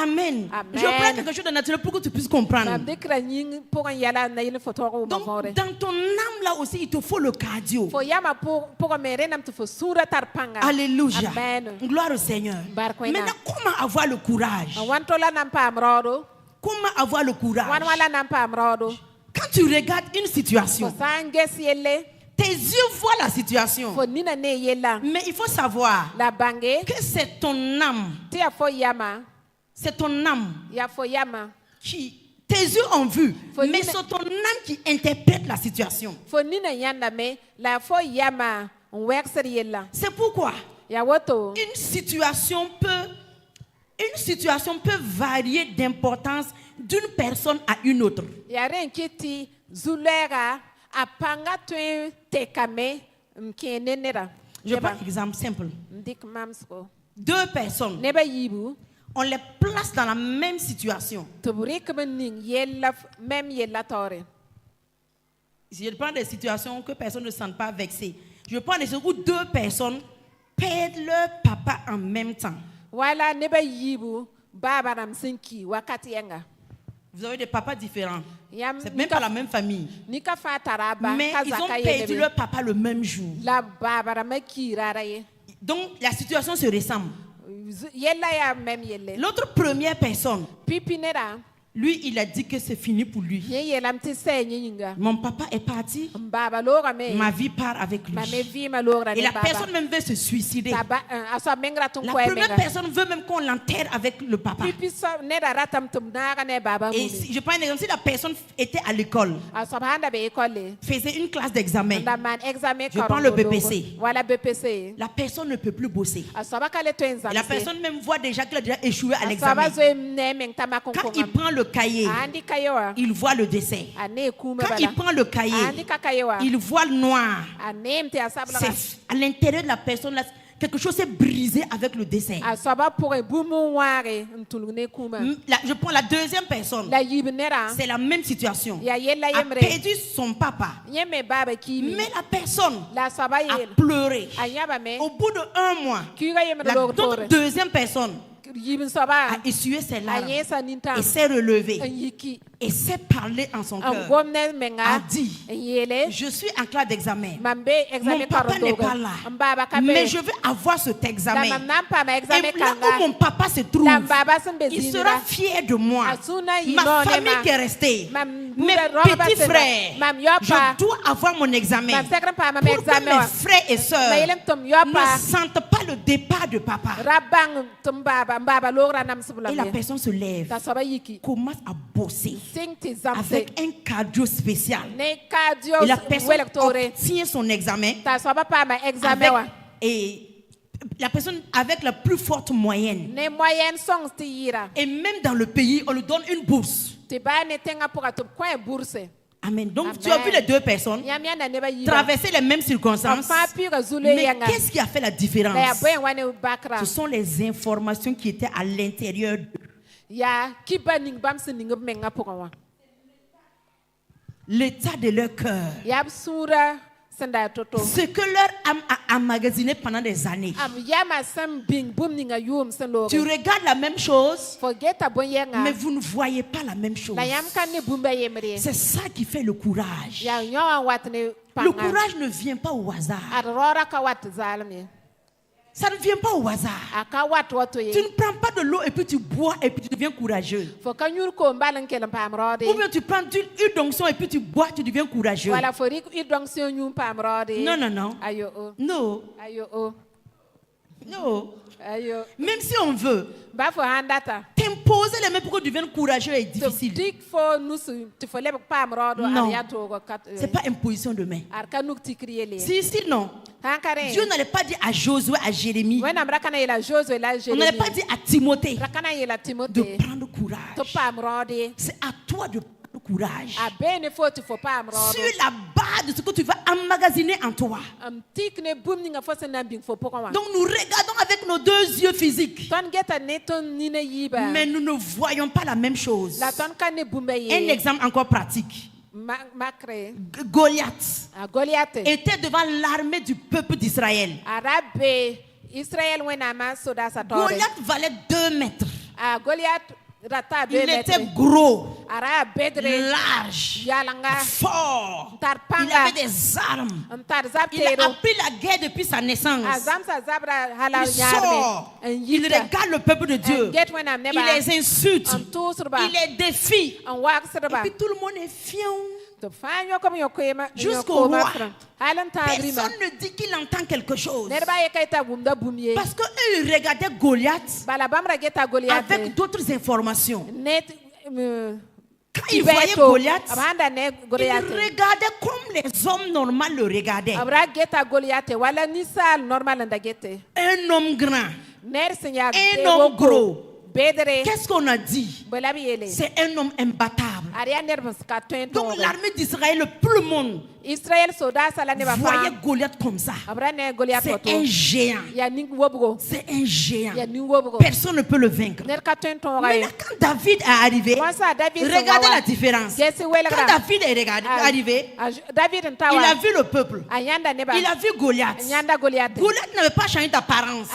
Amen. Je prends quelque chose de naturel pour que tu puisses comprendre. Donc, dans ton âme là aussi, il te faut le cardio. Alléluia. Gloire au Seigneur. Maintenant, comment avoir le courage? Comment avoir le courage? Quand tu regardes une situation, tes yeux voient la situation. Mais il faut savoir que c'est ton âme. C'est ton âme qui... Tes yeux ont vu, mais c'est ton âme qui interprète la situation. C'est pourquoi une situation peut varier d'importance d'une personne à une autre. Je prends un exemple simple. Deux personnes, on les place dans la même situation. Je prends des situations que personne ne se sent pas vexé. Je prends des situations où deux personnes perdent leur papa en même temps. Wala neba yibu baba namsinki wakati yenga. Vous avez des papas différents. C'est même pas la même famille. Mais ils ont perdu leur papa le même jour. Donc la situation se ressemble. L'autre première personne, lui, il a dit que c'est fini pour lui. Mon papa est parti. Ma vie part avec lui. Et la personne même veut se suicider. La première personne veut même qu'on l'enterre avec le papa. Et si, je prends un exemple, si la personne était à l'école, faisait une classe d'examen, je prends le BPC, la personne ne peut plus bosser. Et la personne même voit déjà qu'elle a déjà échoué à l'examen. Quand il prend le cahier, il voit le dessin. Quand il prend le cahier, il voit le noir. C'est à l'intérieur de la personne là, quelque chose s'est brisé avec le dessin. Je prends la deuxième personne. C'est la même situation. A perdu son papa. Mais la personne a pleuré. Au bout d'1 mois, la deuxième personne a essuyé ses larmes et s'est relevé et s'est parlé en son cœur. A dit, je suis en classe d'examen. Mon papa n'est pas là, mais je veux avoir cet examen. Et là où mon papa se trouve, il sera fier de moi. Ma famille qui est restée, mes petits frères, je dois avoir mon examen pour que mes frères et sœurs ne sentent pas le départ de papa. Et la personne se lève, commence à bosser avec un cardio spécial. Et la personne obtient son examen et la personne avec la plus forte moyenne. Et même dans le pays, on lui donne une bourse. Amen. Donc tu as vu les deux personnes traverser les mêmes circonstances. Mais qu'est-ce qui a fait la différence? Ce sont les informations qui étaient à l'intérieur d'eux. L'état de leur cœur. Ce que leur âme a emmagasiné pendant des années. Tu regardes la même chose, mais vous ne voyez pas la même chose. C'est ça qui fait le courage. Le courage ne vient pas au hasard. Ça ne vient pas au hasard. Tu ne prends pas de l'eau et puis tu bois et puis tu deviens courageux. Ou bien tu prends une d'onction et puis tu bois, tu deviens courageux. Non, non, non. Non. Non. Même si on veut, t'imposer les mains pour que tu deviennes courageux est difficile. Non, c'est pas imposition de main. Si, non. Dieu n'allait pas dire à Josué, à Jérémie. On n'allait pas dire à Timothée de prendre courage. C'est à toi de prendre courage. Sur la base de ce que tu vas emmagasiner en toi. Donc nous regardons avec nos 2 yeux physiques, mais nous ne voyons pas la même chose. Un exemple encore pratique. Goliath était devant l'armée du peuple d'Israël. Goliath valait 2 mètres. Il était gros, large, fort. Il avait des armes. Il a appris la guerre depuis sa naissance. Il sort, il regarde le peuple de Dieu, il les insulte, il les défie. Et puis tout le monde est fiant. Jusqu'au roi. Personne ne dit qu'il entend quelque chose. Parce qu'eux regardaient Goliath avec d'autres informations. Quand ils voyaient Goliath, ils regardaient comme les hommes normaux le regardaient. Un homme grand, un homme gros, Qu'est-ce qu'on a dit? C'est un homme imbattable. Donc l'armée d'Israël, tout le monde voyait Goliath comme ça. C'est un géant. C'est un géant. Personne ne peut le vaincre. Maintenant, quand David est arrivé, regardez la différence. Quand David est arrivé, il a vu le peuple. Il a vu Goliath. Goliath n'avait pas changé d'apparence.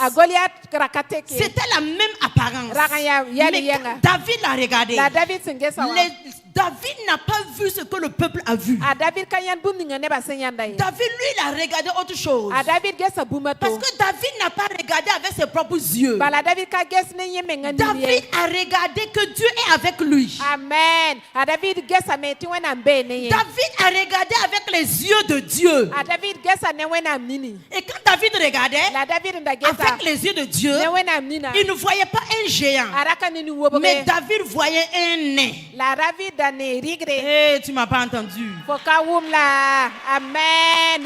C'était la même apparence. Mais quand David l'a regardé, David n'a pas vu ce que le peuple a vu. David, lui, il a regardé autre chose. Parce que David n'a pas regardé avec ses propres yeux. David a regardé que Dieu est avec lui. Amen. David a regardé avec les yeux de Dieu. Et quand David regardait avec les yeux de Dieu, il ne voyait pas un géant. Mais David voyait un nain. Tu m'as pas entendu. Amen.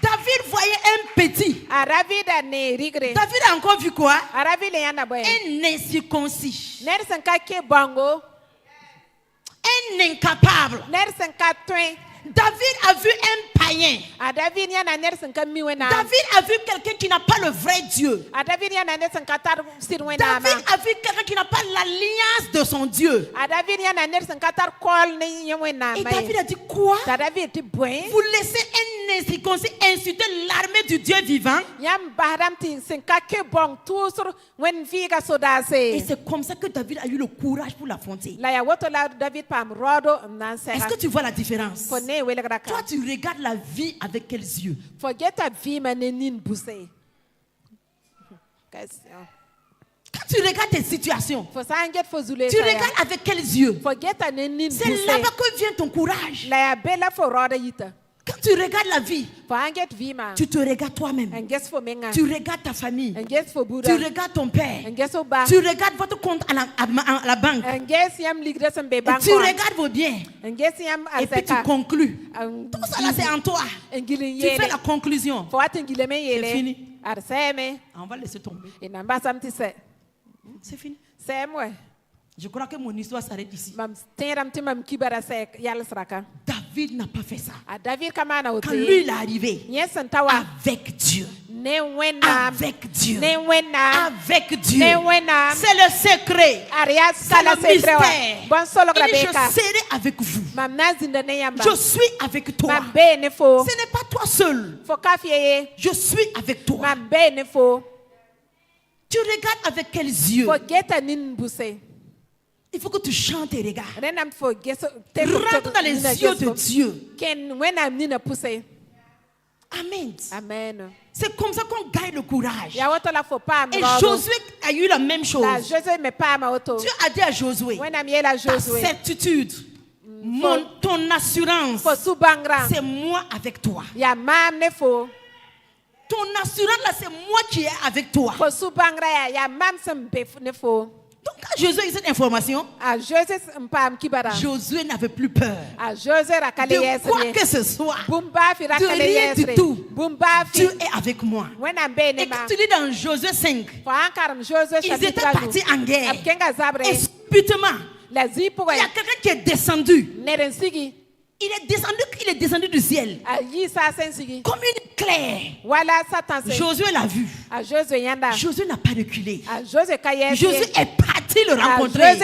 David voyait un petit. David a encore vu quoi? Un incirconcis. Un incapable. David a vu un païen. David a vu quelqu'un qui n'a pas le vrai Dieu. David a vu quelqu'un qui n'a pas l'alliance de son Dieu. Et David a dit quoi? Vous laissez un incirconcis insulter l'armée du Dieu vivant? Et c'est comme ça que David a eu le courage pour l'affronter. Est-ce que tu vois la différence? Toi, tu regardes la vie avec quels yeux? Quand tu regardes tes situations, tu regardes avec quels yeux? C'est là-bas que vient ton courage. Quand tu regardes la vie, tu te regardes toi-même. Tu regardes ta famille. Tu regardes ton père. Tu regardes votre compte à la banque. Tu regardes vos biens. Et puis tu conclus. Tout ça là, c'est en toi. Tu fais la conclusion. C'est fini. On va laisser tomber. C'est fini. Je crois que mon histoire s'arrête ici. David n'a pas fait ça. Quand lui il est arrivé avec Dieu. Avec Dieu. Avec Dieu. C'est le secret. C'est le mystère. Je serai avec vous. Je suis avec toi. Ce n'est pas toi seul. Je suis avec toi. Tu regardes avec quels yeux? Il faut que tu chantes et regardes. Rentre dans les yeux de Dieu. Amen. Amen. C'est comme ça qu'on gagne le courage. Et Josué a eu la même chose. Dieu a dit à Josué, ta certitude, ton assurance, c'est moi avec toi. Ton assurance là, c'est moi qui est avec toi. Donc quand Josué a eu cette information, Josué n'avait plus peur de quoi que ce soit, de rien du tout. Dieu est avec moi. Et quand tu lis dans Josué 5, ils étaient partis en guerre. Et subitement, il y a quelqu'un qui est descendu. Il est descendu du ciel. Comme une éclair. Josué l'a vu. Josué n'a pas reculé. Josué est parti le rencontrer.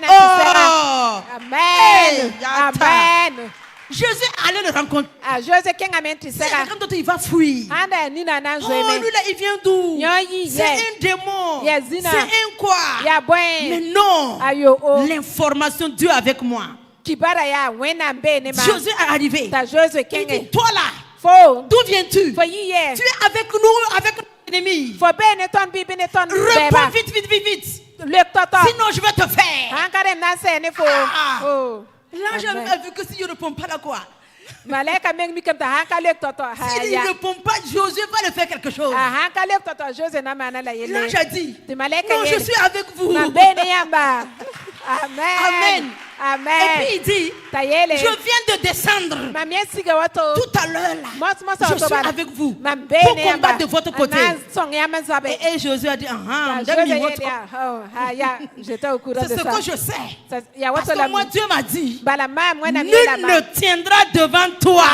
Oh! Amen. Amen. Jésus allait le rencontrer. Quand d'autres il va fuir. Oh, lui là, il vient d'où? C'est un démon. C'est un quoi? Mais non. L'information, Dieu avec moi. Josué est arrivé. Il dit, toi là, d'où viens-tu? Tu es avec nous, avec notre ennemi. Réponds vite. Sinon je vais te faire. L'ange a vu que si je ne réponds pas là quoi? S'il ne répond pas, Josué va le faire quelque chose. L'ange a dit, non, je suis avec vous. Amen. Amen. Amen. Et puis il dit, je viens de descendre. Tout à l'heure là, je suis avec vous pour combattre de votre côté. Et Josué a dit, c'est ce que je sais. Parce que moi, Dieu m'a dit, nul ne tiendra devant toi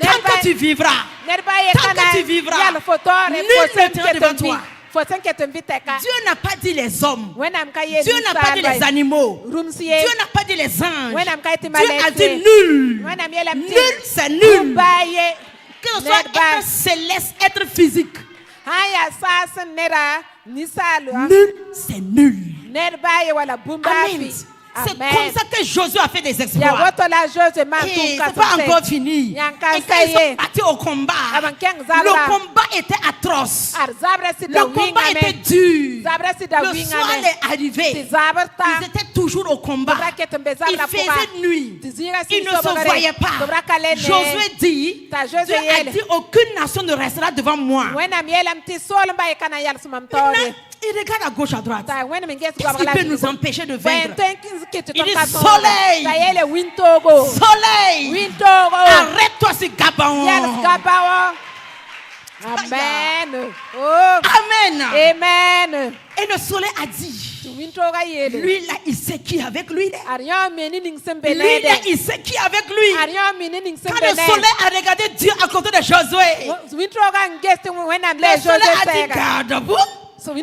tant que tu vivras. Tant que tu vivras, nul ne tiendra devant toi. Dieu n'a pas dit les hommes. Dieu n'a pas dit les animaux. Dieu n'a pas dit les anges. Dieu a dit nul. Nul, c'est nul. Que ce soit être céleste, être physique. Nul, c'est nul. Amen. C'est comme ça que Josué a fait des exploits. Et c'est pas encore fini. Et quand ils sont partis au combat, le combat était atroce. Le combat était dur. Le soir est arrivé. Ils étaient toujours au combat. Il faisait nuit. Ils ne se voyaient pas. Josué dit, Dieu a dit, aucune nation ne restera devant moi. Il regarde à gauche, à droite. Qu'est-ce qui peut nous empêcher de vaincre? Il dit soleil. Soleil. Arrête-toi sur Gabaon. Amen. Amen. Amen. Et le soleil a dit, lui là, il sait qui est avec lui. Lui là, il sait qui est avec lui. Quand le soleil a regardé Dieu à côté de Josué, le soleil a dit, garde-vous. Stop,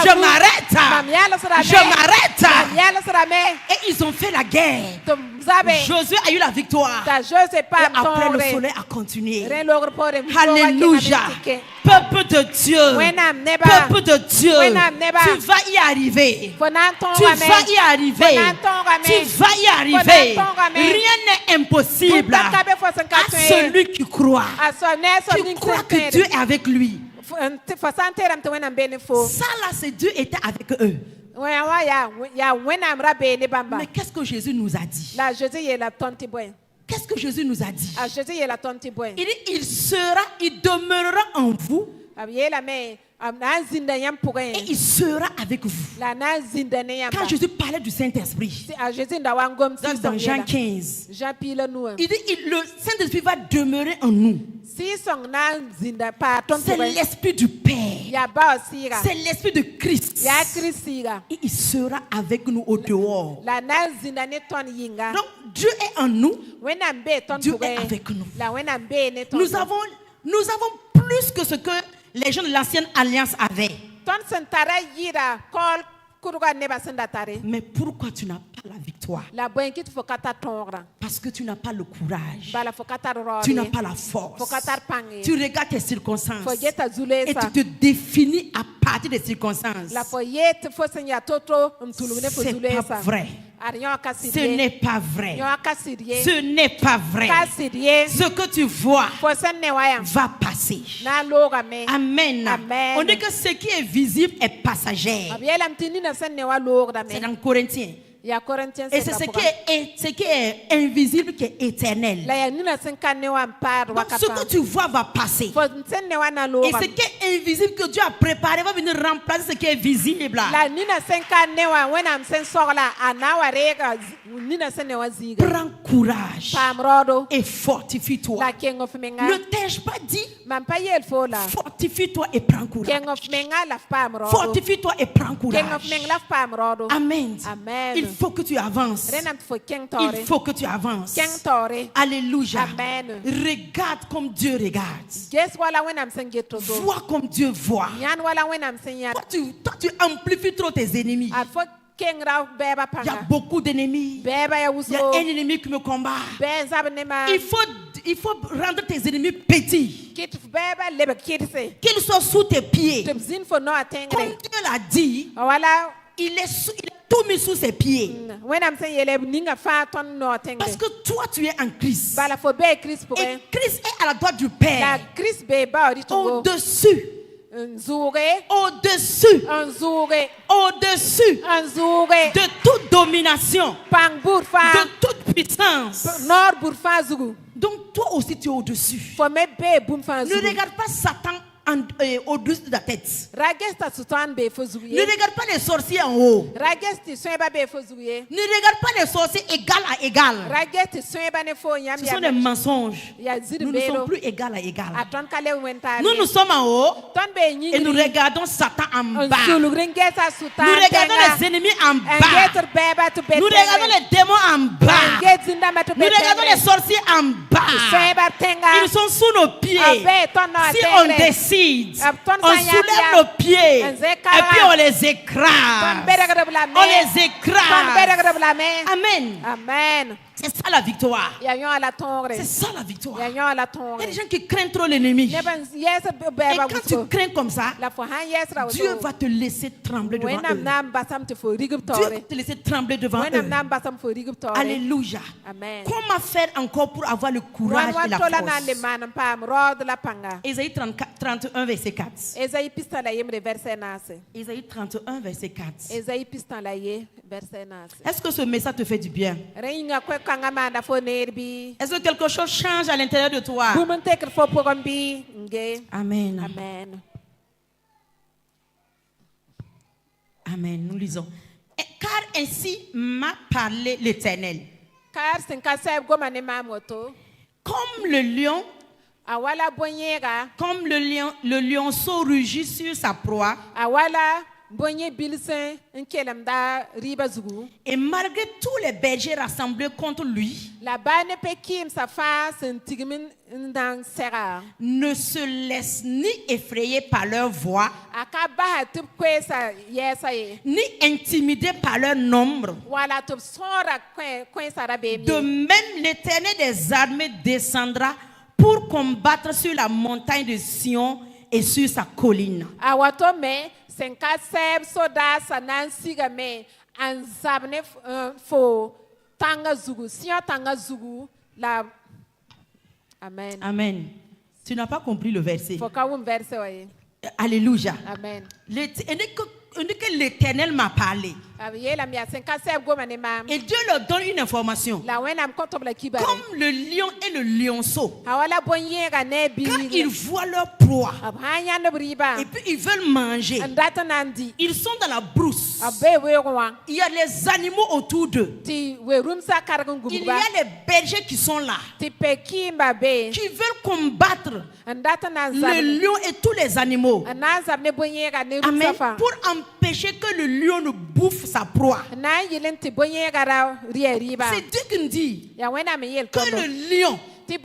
je m'arrête. Je m'arrête. Et ils ont fait la guerre. Josué a eu la victoire. Et après, le soleil a continué. Alléluia. Peuple de Dieu. Peuple de Dieu. Tu vas y arriver. Tu vas y arriver. Tu vas y arriver. Rien n'est impossible à celui qui croit. Qui croit que Dieu est avec lui. Ça là, c'est Dieu était avec eux. Mais qu'est-ce que Jésus nous a dit? Qu'est-ce que Jésus nous a dit? Il dit, il demeurera en vous. Et il sera avec vous. Quand Jésus parlait du Saint-Esprit, dans Jean 15, il dit, le Saint-Esprit va demeurer en nous. C'est l'Esprit du Père. C'est l'Esprit de Christ. Et il sera avec nous au dehors. Donc Dieu est en nous. Dieu est avec nous. Nous avons plus que ce que les gens de l'ancienne alliance avaient. Mais pourquoi tu n'as pas la victoire? Parce que tu n'as pas le courage. Tu n'as pas la force. Tu regardes tes circonstances et tu te définis à partir des circonstances. C'est pas vrai. Ce n'est pas vrai. Ce n'est pas vrai. Ce que tu vois va passer. Amen. On dit que ce qui est visible est passager. C'est dans Corinthiens. Et c'est ce qui est invisible qui est éternel. Donc ce que tu vois va passer. Et ce qui est invisible que Dieu a préparé va venir remplacer ce qui est visible. Prends courage et fortifie-toi. Ne t'ai-je pas dit? Fortifie-toi et prends courage. Fortifie-toi et prends courage. Amen. Il faut que tu avances. Il faut que tu avances. Alléluia. Regarde comme Dieu regarde. Vois comme Dieu voit. Toi, tu amplifies trop tes ennemis. Il y a beaucoup d'ennemis. Il y a un ennemi qui me combat. Il faut rendre tes ennemis petits. Qu'ils soient sous tes pieds. Comme Dieu l'a dit, il est tout mis sous ses pieds. Parce que toi, tu es en Christ. Et Christ est à la droite du Père. Au-dessus. Au-dessus de toute domination, de toute puissance. Donc toi aussi tu es au-dessus. Ne regarde pas Satan au-dessus de ta tête. Ne regarde pas les sorciers en haut. Ne regarde pas les sorciers égal à égal. Ce sont des mensonges. Nous ne sommes plus égal à égal. Nous sommes en haut et nous regardons Satan en bas. Nous regardons les ennemis en bas. Nous regardons les démons en bas. Nous regardons les sorciers en bas. Ils sont sous nos pieds. Si on décide, on soulève nos pieds et puis on les écrase. On les écrase. Amen. Amen. C'est ça la victoire. C'est ça la victoire. Il y a des gens qui craignent trop l'ennemi. Et quand tu crains comme ça, Dieu va te laisser trembler devant eux. Dieu va te laisser trembler devant eux. Alléluia. Comment faire encore pour avoir le courage et la force? Ésaïe 31 verset 4. Ésaïe 31 verset 4. Est-ce que ce message te fait du bien? Est-ce que quelque chose change à l'intérieur de toi? Amen. Amen. Amen. Nous lisons. Car ainsi m'a parlé l'Éternel. Comme le lion, le lionceau rugit sur sa proie. Et malgré tous les bergers rassemblés contre lui, ne se laisse ni effrayer par leur voix, ni intimider par leur nombre. De même, l'Éternel des armées descendra pour combattre sur la montagne de Sion et sur sa colline. Amen. Amen. Tu n'as pas compris le verset. Alléluia. Amen. On dit que l'Éternel m'a parlé. Et Dieu leur donne une information. Comme le lion et le lionceau, quand ils voient leur proie et puis ils veulent manger, ils sont dans la brousse. Il y a les animaux autour d'eux. Il y a les bergers qui sont là, qui veulent combattre le lion et tous les animaux. Amen. Pour empêcher que le lion ne bouffe sa proie. C'est Dieu qui nous dit que le lion, ou bien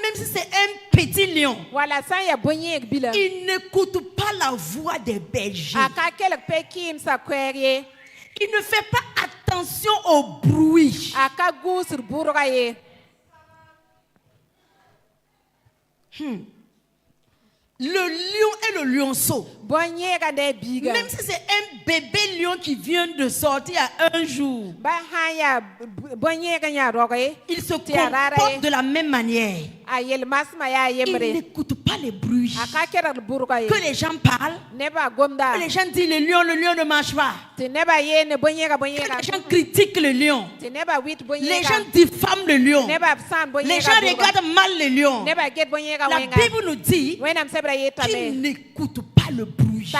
même si c'est un petit lion, il n'écoute pas la voix des bergers. Il ne fait pas attention au bruit. Le lion et le lionceau, même si c'est un bébé lion qui vient de sortir à un jour, il se comporte de la même manière. Il n'écoute pas les bruits. Que les gens parlent, que les gens disent le lion ne marche pas. Que les gens critiquent le lion. Les gens diffament le lion. Les gens regardent mal le lion. La Bible nous dit qu'il n'écoute pas le bruit.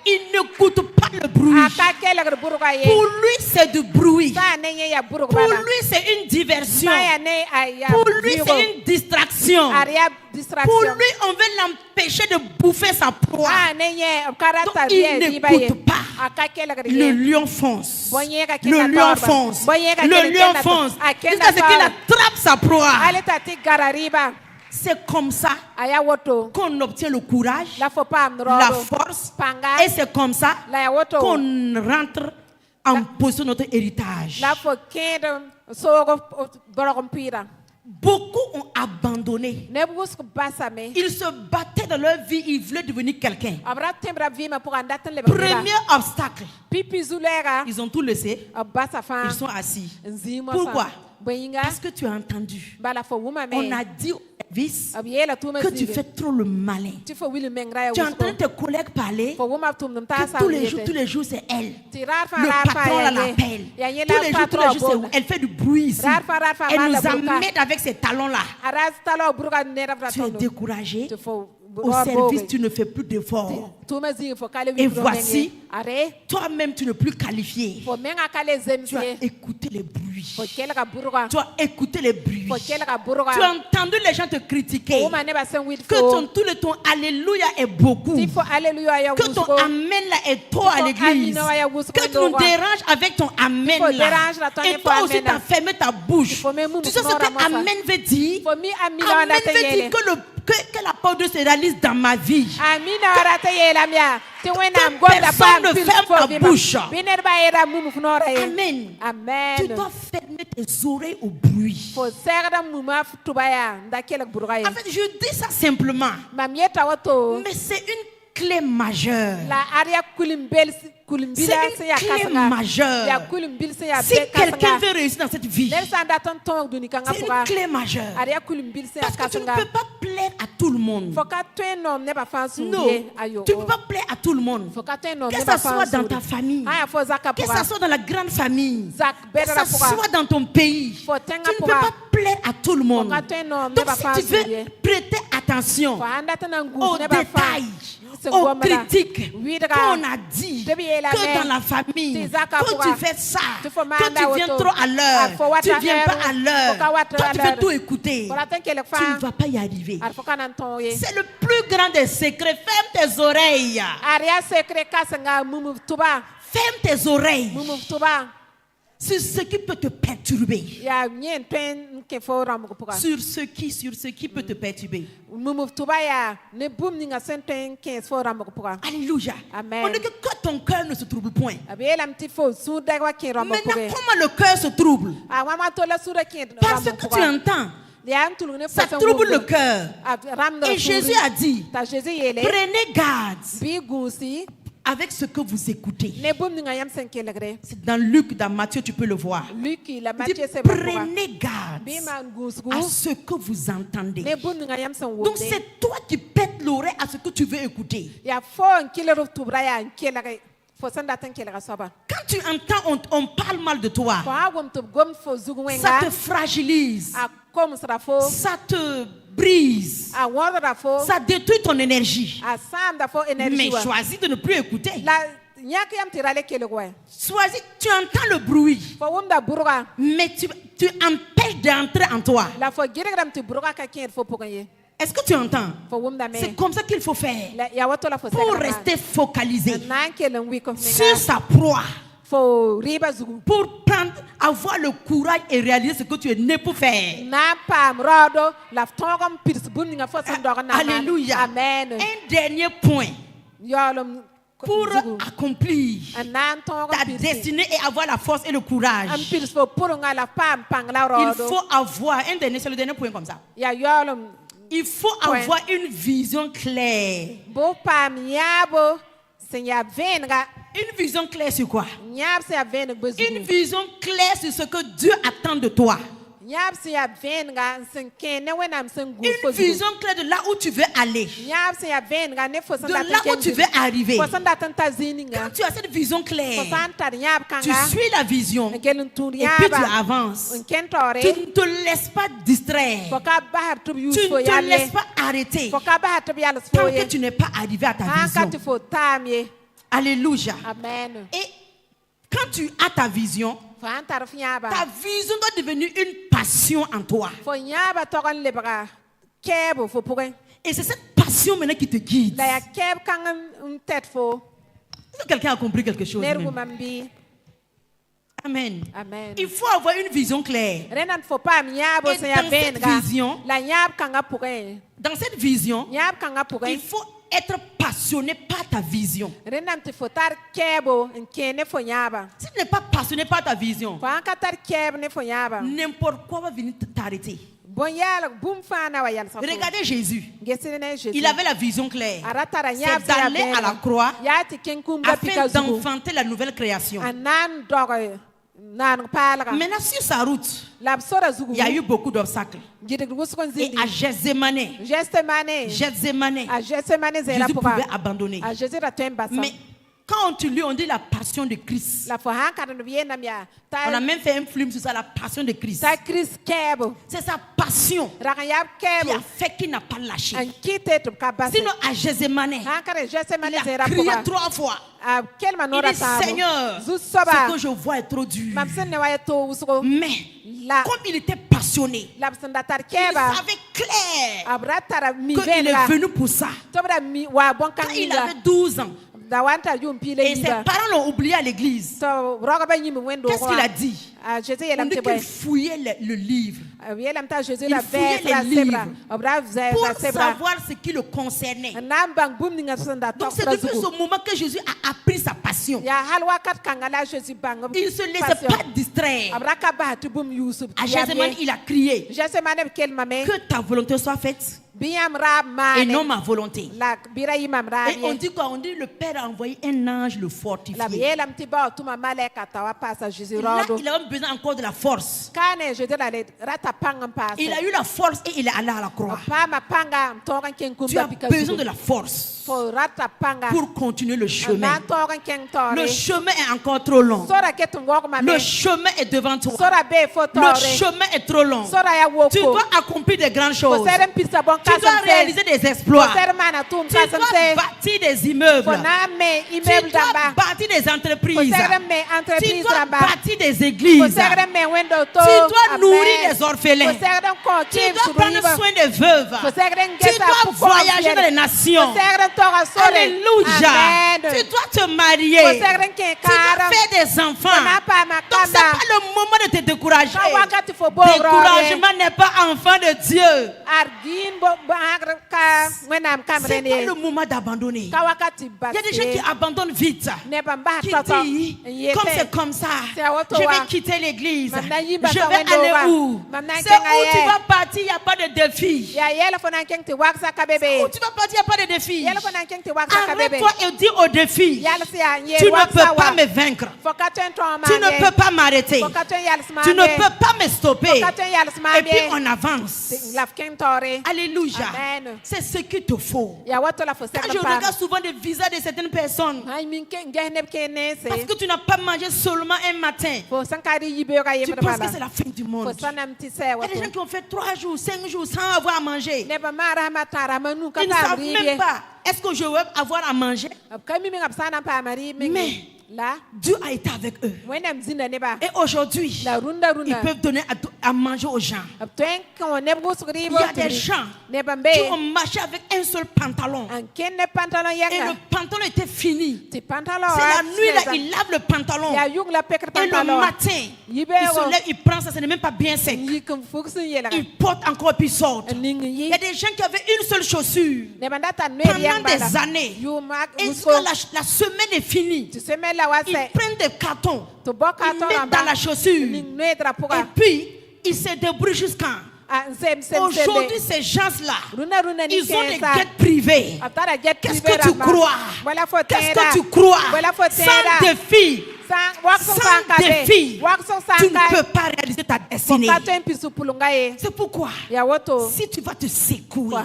Il n'écoute pas le bruit. Pour lui, c'est du bruit. Pour lui, c'est une diversion. Pour lui, c'est une distraction. Pour lui, on veut l'empêcher de bouffer sa proie. Donc, il n'écoute pas. Le lion fonce. Le lion fonce. Le lion fonce. Jusqu'à ce qu'il attrape sa proie. C'est comme ça qu'on obtient le courage, la force, et c'est comme ça qu'on rentre en position de notre héritage. Beaucoup ont abandonné. Ils se battaient dans leur vie, ils voulaient devenir quelqu'un. Premier obstacle, ils ont tout laissé, ils sont assis. Pourquoi? Parce que tu as entendu. On a dit au service que tu fais trop le malin. Tu entends tes collègues parler que tous les jours c'est elle. Le patron l'appelle. Tous les jours c'est elle. Elle fait du bruit ici. Elle nous amène avec ses talons là. Tu es découragé. au service, tu ne fais plus d'efforts. Et voici, toi-même, tu n'es plus qualifié. Tu as écouté les bruits. Tu as écouté les bruits. Tu as entendu les gens te critiquer. Que ton alléluia est beaucoup. Que ton amen là est trop à l'église. Que tu nous déranges avec ton amen là. Et toi aussi, tu as fermé ta bouche. Tu sais ce que amen veut dire? Amen veut dire que la parole de Dieu se réalise dans ma vie. Personne ne ferme ta bouche. Amen. Tu dois fermer tes oreilles au bruit. En fait, je dis ça simplement. Mais c'est une clé majeure. C'est une clé majeure. Si quelqu'un veut réussir dans cette vie, c'est une clé majeure. Parce que tu ne peux pas plaire à tout le monde. Non, tu ne peux pas plaire à tout le monde. Que ce soit dans ta famille, que ce soit dans la grande famille, que ce soit dans ton pays, tu ne peux pas plaire à tout le monde. Donc si tu veux prêter attention aux détails, aux critiques qu'on a dit que dans la famille, quand tu fais ça, que tu viens trop à l'heure, tu ne viens pas à l'heure, toi tu veux tout écouter, tu ne vas pas y arriver. C'est le plus grand des secrets. Ferme tes oreilles. Ferme tes oreilles sur ce qui peut te perturber. Sur ce qui peut te perturber. Alléluia. On dit que ton cœur ne se trouble point. Maintenant, comment le cœur se trouble? Parce que tu entends. Ça trouble le cœur. Et Jésus a dit, prenez garde avec ce que vous écoutez. C'est dans Luc, dans Matthieu, tu peux le voir. Il dit, prenez garde à ce que vous entendez. Donc c'est toi qui pètes l'oreille à ce que tu veux écouter. Quand tu entends, on parle mal de toi, ça te fragilise, ça te brise, ça détruit ton énergie. Mais choisis de ne plus écouter. Choisis, tu entends le bruit, mais tu empêches d'entrer en toi. Est-ce que tu entends? C'est comme ça qu'il faut faire pour rester focalisé sur sa proie, pour avoir le courage et réaliser ce que tu es né pour faire. Alléluia. Un dernier point pour accomplir ta destinée et avoir la force et le courage. Il faut avoir un dernier, c'est le dernier point comme ça. Il faut avoir une vision claire. Une vision claire sur quoi? Une vision claire sur ce que Dieu attend de toi. Une vision claire de là où tu veux aller, de là où tu veux arriver. Quand tu as cette vision claire, tu suis la vision et puis tu avances. Tu ne te laisses pas distraire. Tu ne te laisses pas arrêter tant que tu n'es pas arrivé à ta vision. Alléluia. Et quand tu as ta vision doit devenir une passion en toi. Et c'est cette passion maintenant qui te guide. Est-ce que quelqu'un a compris quelque chose? Amen. Il faut avoir une vision claire. Et dans cette vision, il faut être passionné par ta vision. Si tu n'es pas passionné par ta vision, n'importe quoi va venir t'arrêter. Regardez Jésus. Il avait la vision claire. C'est d'aller à la croix afin d'enfanter la nouvelle création. Maintenant, sur sa route, il y a eu beaucoup d'obstacles. Et à Gethsémani, Jésus pouvait abandonner. Mais Quand tu lis, on dit la passion de Christ. On a même fait un film sur ça, la passion de Christ. C'est sa passion qui a fait qu'il n'a pas lâché. Sinon, à Gethsémane, il a crié 3 fois. Il dit, Seigneur, ce que je vois est trop dur. Mais comme il était passionné, il savait clair qu'il est venu pour ça. Quand il avait 12 ans, et ses parents l'ont oublié à l'église. Qu'est-ce qu'il a dit? On dit qu'il fouillait le livre. Il fouillait les livres pour savoir ce qui le concernait. Donc c'est depuis ce moment que Jésus a appris sa passion. Il ne se laissait pas distraire. À Gethsémane, il a crié que ta volonté soit faite et non ma volonté. Et on dit quoi? On dit le Père a envoyé un ange le fortifier. Là, il a besoin encore de la force. Il a eu la force et il est allé à la croix. Tu as besoin de la force pour continuer le chemin. Le chemin est encore trop long. Le chemin est devant toi. Le chemin est trop long. Tu dois accomplir de grandes choses. Tu dois réaliser des exploits. Tu dois bâtir des immeubles. Tu dois bâtir des entreprises. Tu dois bâtir des églises. Tu dois nourrir les orphelins. Tu dois prendre soin des veuves. Tu dois voyager dans les nations. Alléluia. Tu dois te marier. Tu dois faire des enfants. Donc ce n'est pas le moment de te décourager. Découragement n'est pas enfant de Dieu. C'est pas le moment d'abandonner. Il y a des gens qui abandonnent vite. Qui disent, comme c'est comme ça, je vais quitter l'église. Je vais aller où? C'est où tu vas partir, il n'y a pas de défi. C'est où tu vas partir, il n'y a pas de défi. Arrête-toi et dis au défi, tu ne peux pas me vaincre. Tu ne peux pas m'arrêter. Tu ne peux pas me stopper. Et puis on avance. Alléluia. C'est ce qu'il te faut. Quand je regarde souvent des visages de certaines personnes, parce que tu n'as pas mangé seulement un matin, tu penses que c'est la fin du monde. Il y a des gens qui ont fait 3 jours, 5 jours sans avoir à manger. Ils ne savent même pas. Est-ce que je vais avoir à manger? Mais Dieu a été avec eux. Et aujourd'hui, ils peuvent donner à manger aux gens. Il y a des gens qui ont marché avec un seul pantalon. Et le pantalon était fini. C'est la nuit là, il lave le pantalon. Et le matin, il se lève, il prend ça, ce n'est même pas bien sec. Il porte encore puis il sort. Il y a des gens qui avaient une seule chaussure pendant des années. Et quand la semaine est finie, ils prennent des cartons, ils mettent dans la chaussure et puis ils se débrouillent jusqu'à... Aujourd'hui, ces gens-là, ils ont des guettes privées. Qu'est-ce que tu crois? Qu'est-ce que tu crois? Sans défi, tu ne peux pas réaliser ta destinée. C'est pourquoi, si tu vas te secouer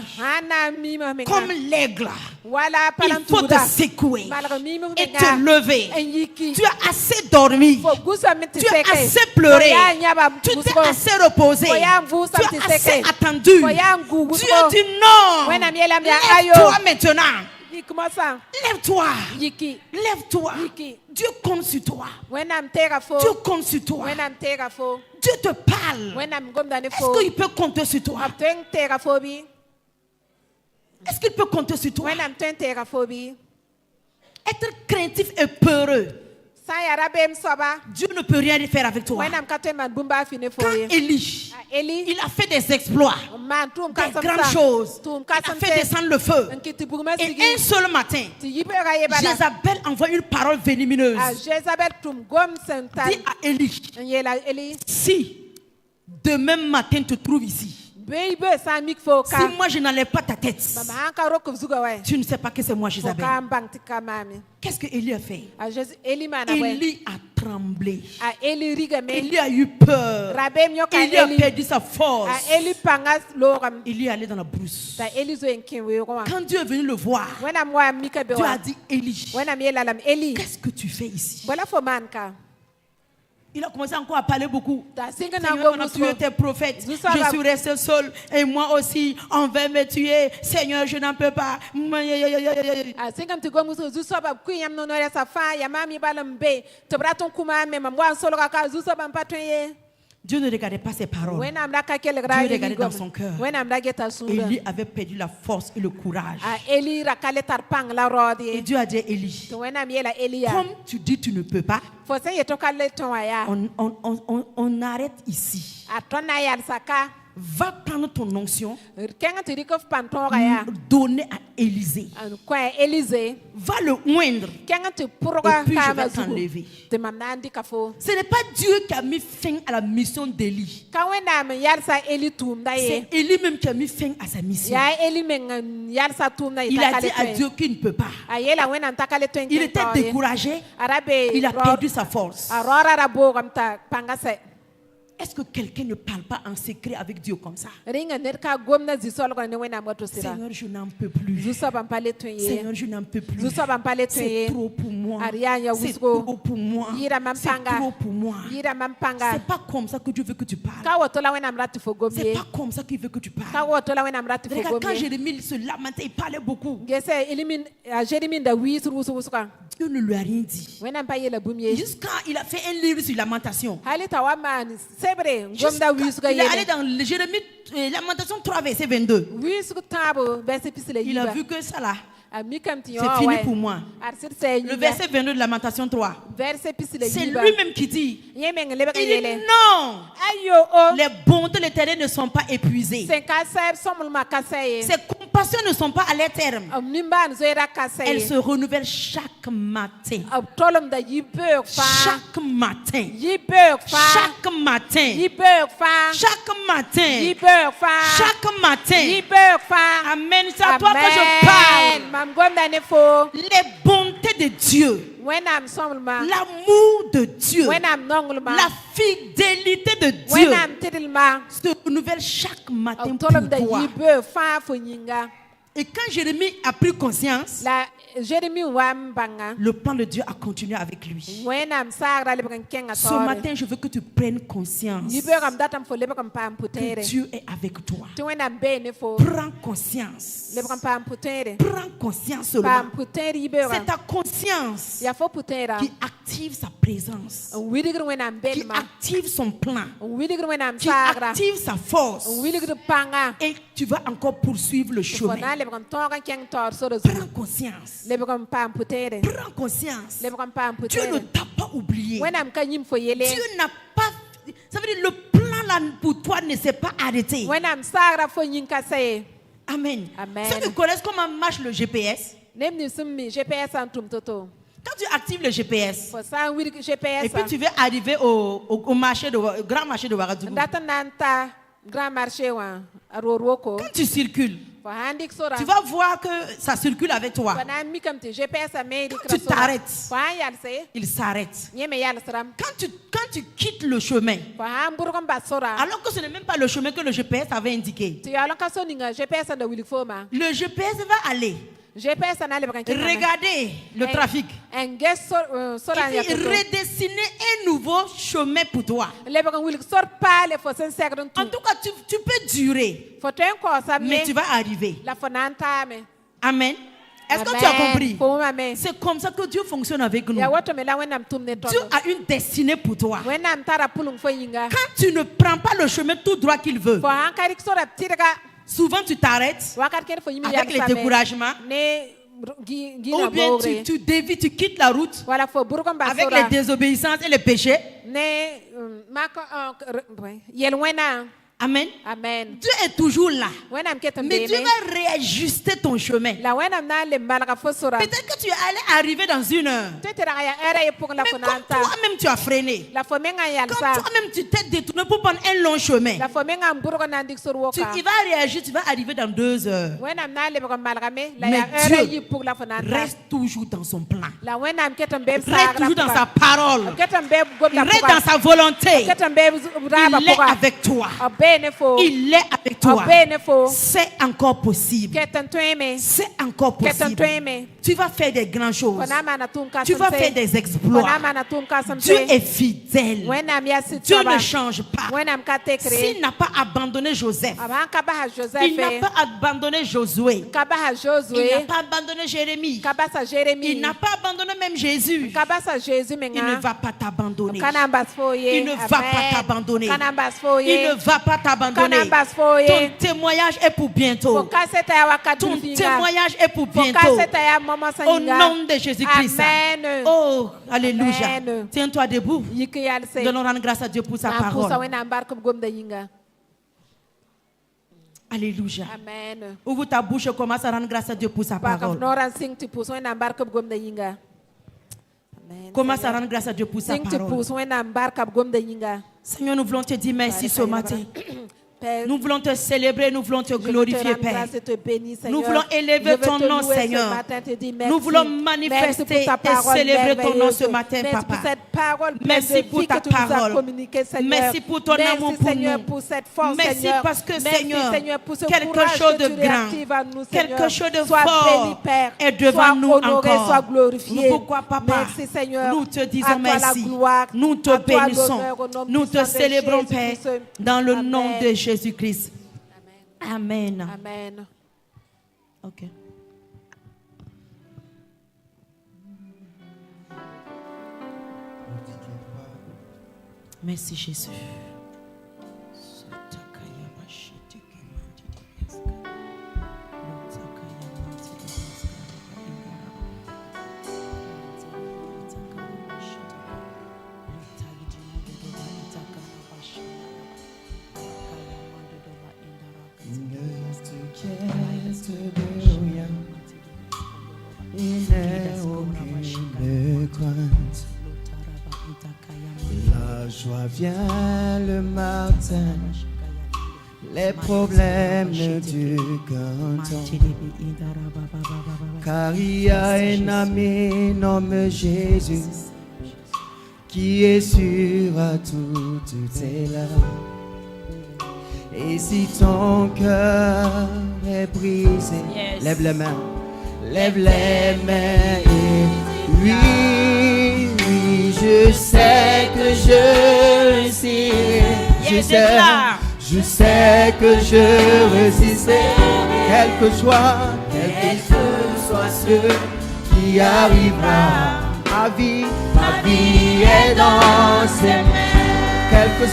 comme l'aigle, il faut te secouer et te lever. Tu as assez dormi, tu as assez pleuré, tu t'es assez reposé, tu as assez attendu. Dieu dit non. Lève-toi maintenant. Lève-toi. Lève-toi. Dieu compte sur toi. Dieu compte sur toi. Dieu te parle. Est-ce qu'il peut compter sur toi? Est-ce qu'il peut compter sur toi? Être craintif et peureux, Dieu ne peut rien faire avec toi. Quand Élie, il a fait des exploits, des grandes choses. Il a fait descendre le feu. Et un seul matin, Jézabel envoie une parole vénémineuse. Dit à Élie, si demain matin tu te trouves ici, si moi je n'enlève pas ta tête, tu ne sais pas que c'est moi Jézabel. Qu'est-ce que Élie a fait? Élie a tremblé. Élie a eu peur. Élie a perdu sa force. Il est allé dans la brousse. Quand Dieu est venu le voir, Dieu a dit, Élie, qu'est-ce que tu fais ici? Il a commencé encore à parler beaucoup. Seigneur, on a tué tes prophètes. Je suis resté seul. Et moi aussi, on va me tuer. Seigneur, je n'en peux pas. Dieu ne regardait pas ses paroles. Dieu regardait dans son cœur. Élie avait perdu la force et le courage. Et Dieu a dit à Élie, comme tu dis tu ne peux pas, on arrête ici. Va prendre ton onction, donner à Élisée. Va le oindre. Et puis je vais t'enlever. Ce n'est pas Dieu qui a mis fin à la mission d'Élie. C'est Élie même qui a mis fin à sa mission. Il a dit à Dieu qu'il ne peut pas. Il était découragé. Il a perdu sa force. Est-ce que quelqu'un ne parle pas en secret avec Dieu comme ça? Seigneur, je n'en peux plus. Seigneur, je n'en peux plus. C'est trop pour moi. C'est trop pour moi. C'est trop pour moi. C'est pas comme ça que Dieu veut que tu parles. C'est pas comme ça qu'il veut que tu parles. Regarde, quand Jérémie se lamentait, il parlait beaucoup. Dieu ne lui a rien dit. Jusqu'à il a fait un livre sur lamentation. Il est allé dans Jérémie, Lamentation 3, verset 22. Il a vu que ça là, c'est fini pour moi. Le verset 22 de Lamentation 3. C'est lui-même qui dit, il dit non, les bontés de l'Éternel ne sont pas épuisées. Ses compassions ne sont pas à leur terme. Elles se renouvellent chaque matin. Chaque matin. Chaque matin. Chaque matin. Chaque matin. Amen. C'est à toi que je parle. Les bontés de Dieu, l'amour de Dieu, la fidélité de Dieu se renouvelle chaque matin pour toi. Et quand Jérémie a pris conscience, le plan de Dieu a continué avec lui. Ce matin, je veux que tu prennes conscience que Dieu est avec toi. Prends conscience. Prends conscience seulement. C'est ta conscience qui active sa présence, qui active son plan, qui active sa force. Et tu vas encore poursuivre le chemin. Prends conscience. Prends conscience. Dieu ne t'a pas oublié. Dieu n'a pas... Ça veut dire le plan là pour toi ne s'est pas arrêté. Amen. Ceux qui connaissent comment marche le GPS, quand tu actives le GPS, et puis tu veux arriver au marché grand marché de Ouagadougou, quand tu circules, tu vas voir que ça circule avec toi. Quand tu t'arrêtes, il s'arrête. Quand tu quittes le chemin, alors que ce n'est même pas le chemin que le GPS avait indiqué, le GPS va aller regarder le trafic et puis redessiner un nouveau chemin pour toi. En tout cas, tu peux durer, mais tu vas arriver. Amen. Est-ce que tu as compris? C'est comme ça que Dieu fonctionne avec nous. Dieu a une destinée pour toi. Quand tu ne prends pas le chemin tout droit qu'il veut, souvent tu t'arrêtes avec les découragements, ou bien tu dévies, tu quittes la route avec les désobéissances et les péchés. Amen. Amen. Dieu est toujours là. Mais Dieu va réajuster ton chemin. Peut-être que tu es allé arriver dans une heure. Mais comme toi-même tu as freiné. Comme toi-même tu t'es détourné pour prendre un long chemin. Il va réagir, tu vas arriver dans 2 heures. Mais Dieu reste toujours dans son plan. Reste toujours dans sa parole. Il reste dans sa volonté. Il est avec toi. Il est avec toi. C'est encore possible. C'est encore possible. Tu vas faire des grandes choses. Tu vas faire des exploits. Dieu est fidèle. Dieu ne change pas. S'il n'a pas abandonné Joseph, il n'a pas abandonné Josué, il n'a pas abandonné Jérémie, il n'a pas abandonné même Jésus. Il ne va pas t'abandonner. Il ne va pas t'abandonner. Il ne va pas t'abandonner. Ton témoignage est pour bientôt. Ton témoignage est pour bientôt. Au nom de Jésus-Christ. Oh, alléluia. Tiens-toi debout. Donnons grâce à Dieu pour sa parole. Alléluia. Ouvre ta bouche et commence à rendre grâce à Dieu pour sa parole. Commence à rendre grâce à Dieu pour sa parole. Seigneur, nous voulons te dire merci ce matin. Nous voulons te célébrer, nous voulons te glorifier, Père. Nous voulons élever ton nom, Seigneur. Nous voulons manifester et célébrer ton nom ce matin, Papa. Merci pour ta parole. Merci pour ton amour pour nous. Merci parce que, Seigneur, quelque chose de grand, quelque chose de fort est devant nous encore. Pourquoi, Papa? Nous te disons merci. Nous te bénissons. Nous te célébrons, Père, dans le nom de Jésus-Christ. Amen. Amen. Ok. Merci Jésus. Il n'est aucune crainte. La joie vient le matin. Les problèmes ne durent qu'un temps. Car il y a un ami nommé Jésus qui est sûr à toutes tes larmes. Et si ton cœur est brisé, lève les mains. Lève les mains et oui, je sais que je réussirai. Je sais que je résisterai. Quel que soit ce qui arrivera. Ma vie est dans ses mains. Quel que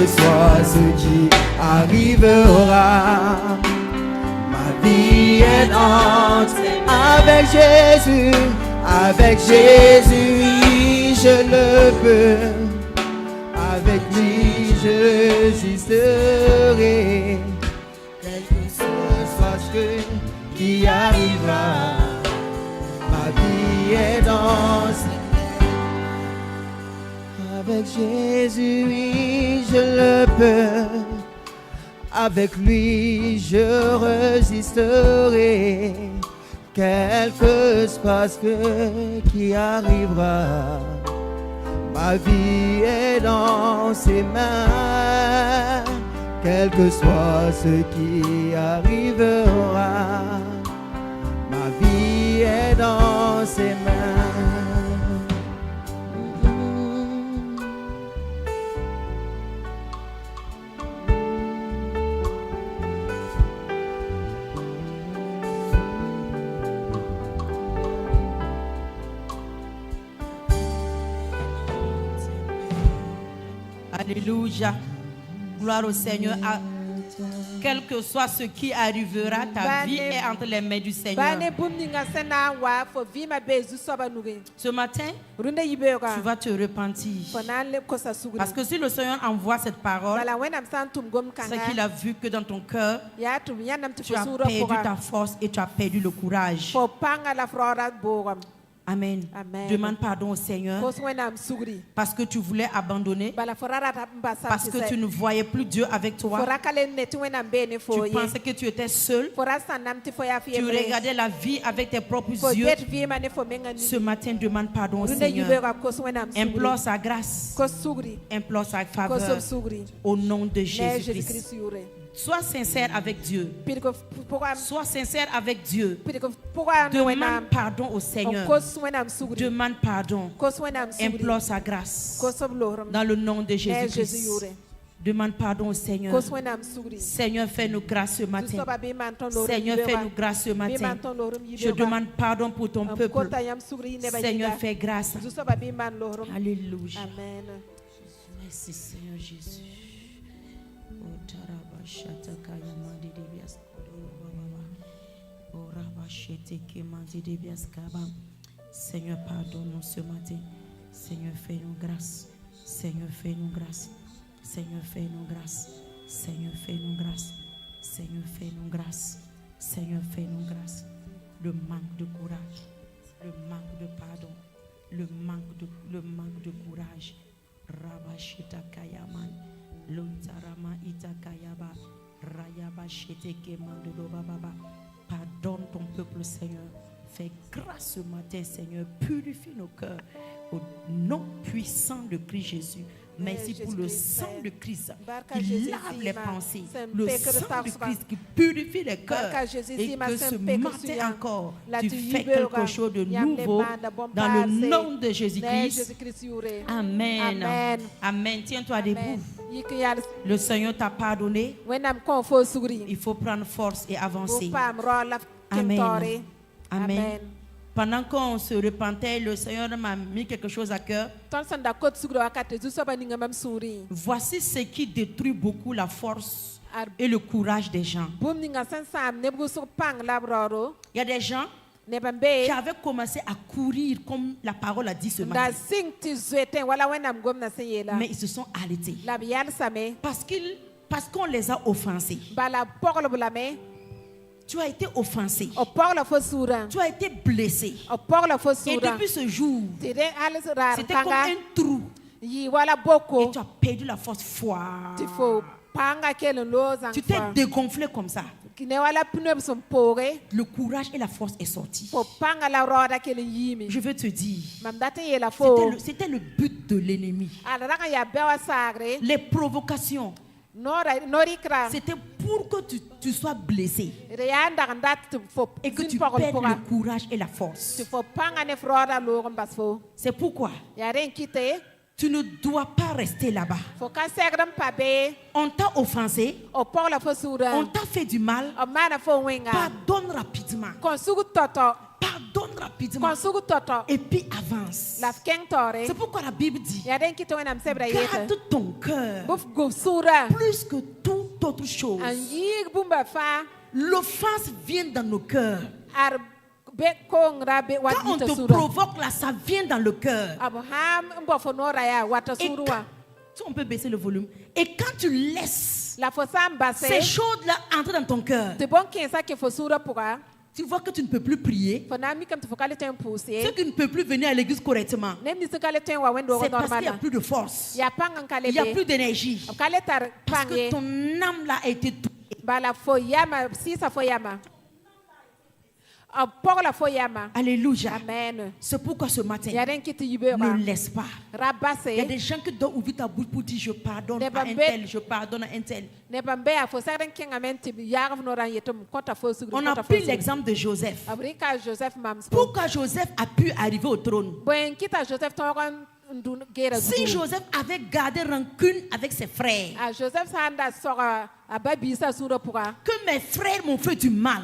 soit ce qui arrivera. Vie est dans avec Jésus, oui, je le peux. Avec lui, je résisterai. Quel que soit ce qui arrivera, ma vie est dans. Avec Jésus, oui, je le peux. Avec lui, je résisterai. Quelque soit ce qui arrivera. Ma vie est dans ses mains. Quel que soit ce qui arrivera. Ma vie est dans ses mains. Alléluia. Gloire au Seigneur. Quel que soit ce qui arrivera, ta vie est entre les mains du Seigneur. Ce matin, tu vas te repentir. Parce que si le Seigneur envoie cette parole, c'est qu'il a vu que dans ton cœur, tu as perdu ta force et tu as perdu le courage. Amen. Demande pardon au Seigneur parce que tu voulais abandonner, parce que tu ne voyais plus Dieu avec toi. Tu pensais que tu étais seul. Tu regardais la vie avec tes propres yeux. Ce matin, demande pardon au Seigneur. Implore sa grâce. Implore sa faveur au nom de Jésus-Christ. Sois sincère avec Dieu. Sois sincère avec Dieu. Demande pardon au Seigneur. Demande pardon. Implore sa grâce. Dans le nom de Jésus-Christ. Demande pardon au Seigneur. Seigneur, fais-nous grâce ce matin. Seigneur, fais-nous grâce ce matin. Je demande pardon pour ton peuple. Seigneur, fais grâce. Alléluia. Merci Seigneur Jésus. Seigneur, pardonne-nous ce matin. Seigneur, fais-nous grâce. Seigneur, fais-nous grâce. Seigneur, fais-nous grâce. Seigneur, fais-nous grâce. Seigneur, fais-nous grâce. Seigneur, fais-nous grâce. Le manque de courage, le manque de pardon, le manque de courage. Rabashita Kayaman. Lontarama itakayaba rayaba sheteke mandolo baba. Pardonne ton peuple, Seigneur. Fais grâce ce matin, Seigneur. Purifie nos cœurs au nom puissant de Christ Jésus. Merci pour le sang de Christ qui lave les pensées, le sang de Christ qui purifie les cœurs, et que ce matin encore, tu fais quelque chose de nouveau dans le nom de Jésus-Christ. Amen. Amen. Tiens-toi debout. Le Seigneur t'a pardonné. Il faut prendre force et avancer. Amen. Amen. Pendant qu'on se repentait, le Seigneur m'a mis quelque chose à cœur. Voici ce qui détruit beaucoup la force et le courage des gens. Il y a des gens qui avaient commencé à courir comme la parole a dit ce matin. Mais ils se sont arrêtés. Parce qu'on les a offensés. Tu as été offensé. Tu as été blessé. Et depuis ce jour, c'était comme un trou. Et tu as perdu la force foi. Tu t'es dégonflé comme ça. Le courage et la force est sorti. Je veux te dire, c'était le but de l'ennemi. Les provocations, c'était pour que tu sois blessé et que tu perdes le courage et la force. C'est pourquoi tu ne dois pas rester là-bas. On t'a offensé, on t'a fait du mal. Pardonne rapidement. Pardonne rapidement. Et puis avance. C'est pourquoi la Bible dit, garde ton cœur plus que toute autre chose. L'offense vient dans nos cœurs. Quand on te provoque là, ça vient dans le cœur. On peut baisser le volume. Et quand tu laisses ces choses-là entrer dans ton cœur, tu vois que tu ne peux plus prier. Ceux qui ne peuvent plus venir à l'église correctement, c'est parce qu'il n'y a plus de force. Il n'y a plus d'énergie. Parce que ton âme là a été touchée. Alléluia. Amen. C'est pourquoi ce matin, ne laisse pas. Il y a des gens qui doivent ouvrir ta bouche pour dire je pardonne à un tel, je pardonne à un tel. On a pris l'exemple de Joseph. Pourquoi Joseph a pu arriver au trône? Si Joseph avait gardé rancune avec ses frères, que mes frères m'ont fait du mal,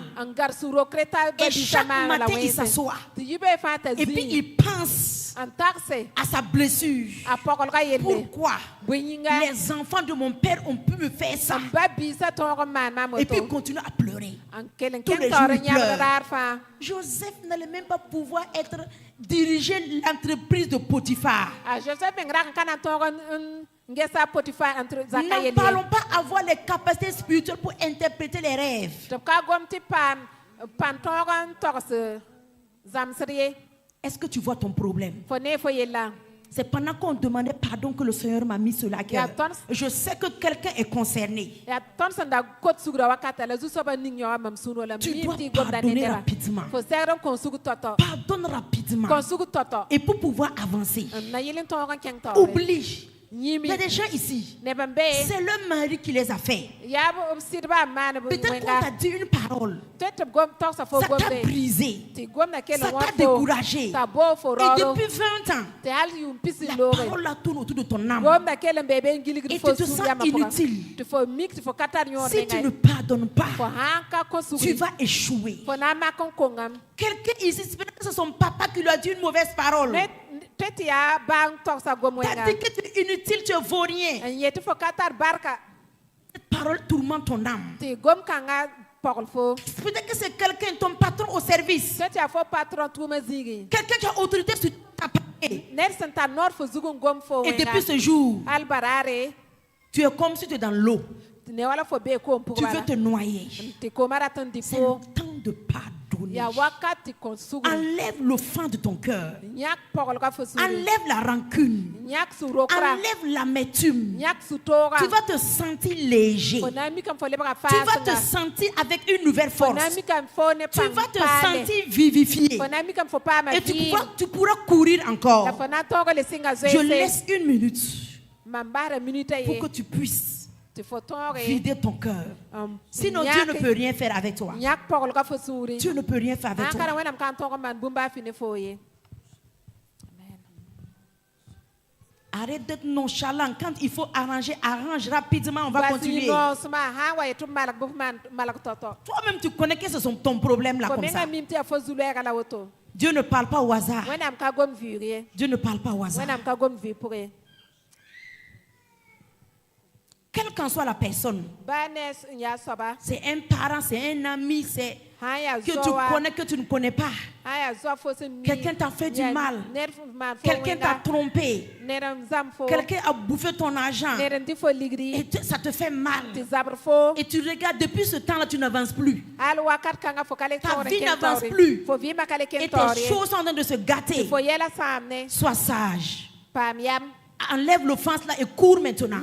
et chaque matin il s'assoit et puis il pense à sa blessure. Pourquoi les enfants de mon père ont pu me faire ça? Et puis il continue à pleurer. Tous les jours il pleure. Joseph n'allait même pas pouvoir diriger l'entreprise de Potiphar. N'en parlons pas avoir les capacités spirituelles pour interpréter les rêves. Est-ce que tu vois ton problème? C'est pendant qu'on demandait pardon que le Seigneur m'a mis cela à cœur. Je sais que quelqu'un est concerné. Tu dois pardonner rapidement. Pardonne rapidement. Et pour pouvoir avancer, oublie. Il y a des gens ici, c'est le mari qui les a fait. Peut-être qu'on t'a dit une parole, ça t'a brisé, ça t'a découragé. Et depuis 20 ans, la parole la tourne autour de ton âme. Et tu te sens inutile. Si tu ne pardonnes pas, tu vas échouer. Quelqu'un ici, peut-être que c'est son papa qui lui a dit une mauvaise parole. T'as dit que tu es inutile, tu ne vaux rien. Cette parole tourmente ton âme. Peut-être que c'est quelqu'un, ton patron au service. Quelqu'un qui a autorité sur ta parole. Et depuis ce jour, tu es comme si tu es dans l'eau. Tu veux te noyer. C'est le temps de pardonner. Enlève l'offense de ton cœur. Enlève la rancune. Enlève l'amertume. Tu vas te sentir léger. Tu vas te sentir avec une nouvelle force. Tu vas te sentir vivifié. Et tu pourras courir encore. Je laisse une minute pour que tu puisses vider ton cœur. Sinon Dieu ne peut rien faire avec toi. Dieu ne peut rien faire avec toi. Arrête d'être nonchalant. Quand il faut arranger, arrange rapidement. On va continuer. Toi-même, tu connais que c'est ton problème là comme ça. Dieu ne parle pas au hasard. Dieu ne parle pas au hasard. Quelle qu'en soit la personne, c'est un parent, c'est un ami, c'est que tu connais, que tu ne connais pas. Quelqu'un t'a fait du mal. Quelqu'un t'a trompé. Quelqu'un a bouffé ton argent. Et ça te fait mal. Et tu regardes, depuis ce temps-là, tu n'avances plus. Ta vie n'avance plus. Et tes choses sont en train de se gâter. Sois sage. Enlève l'offense là et cours maintenant.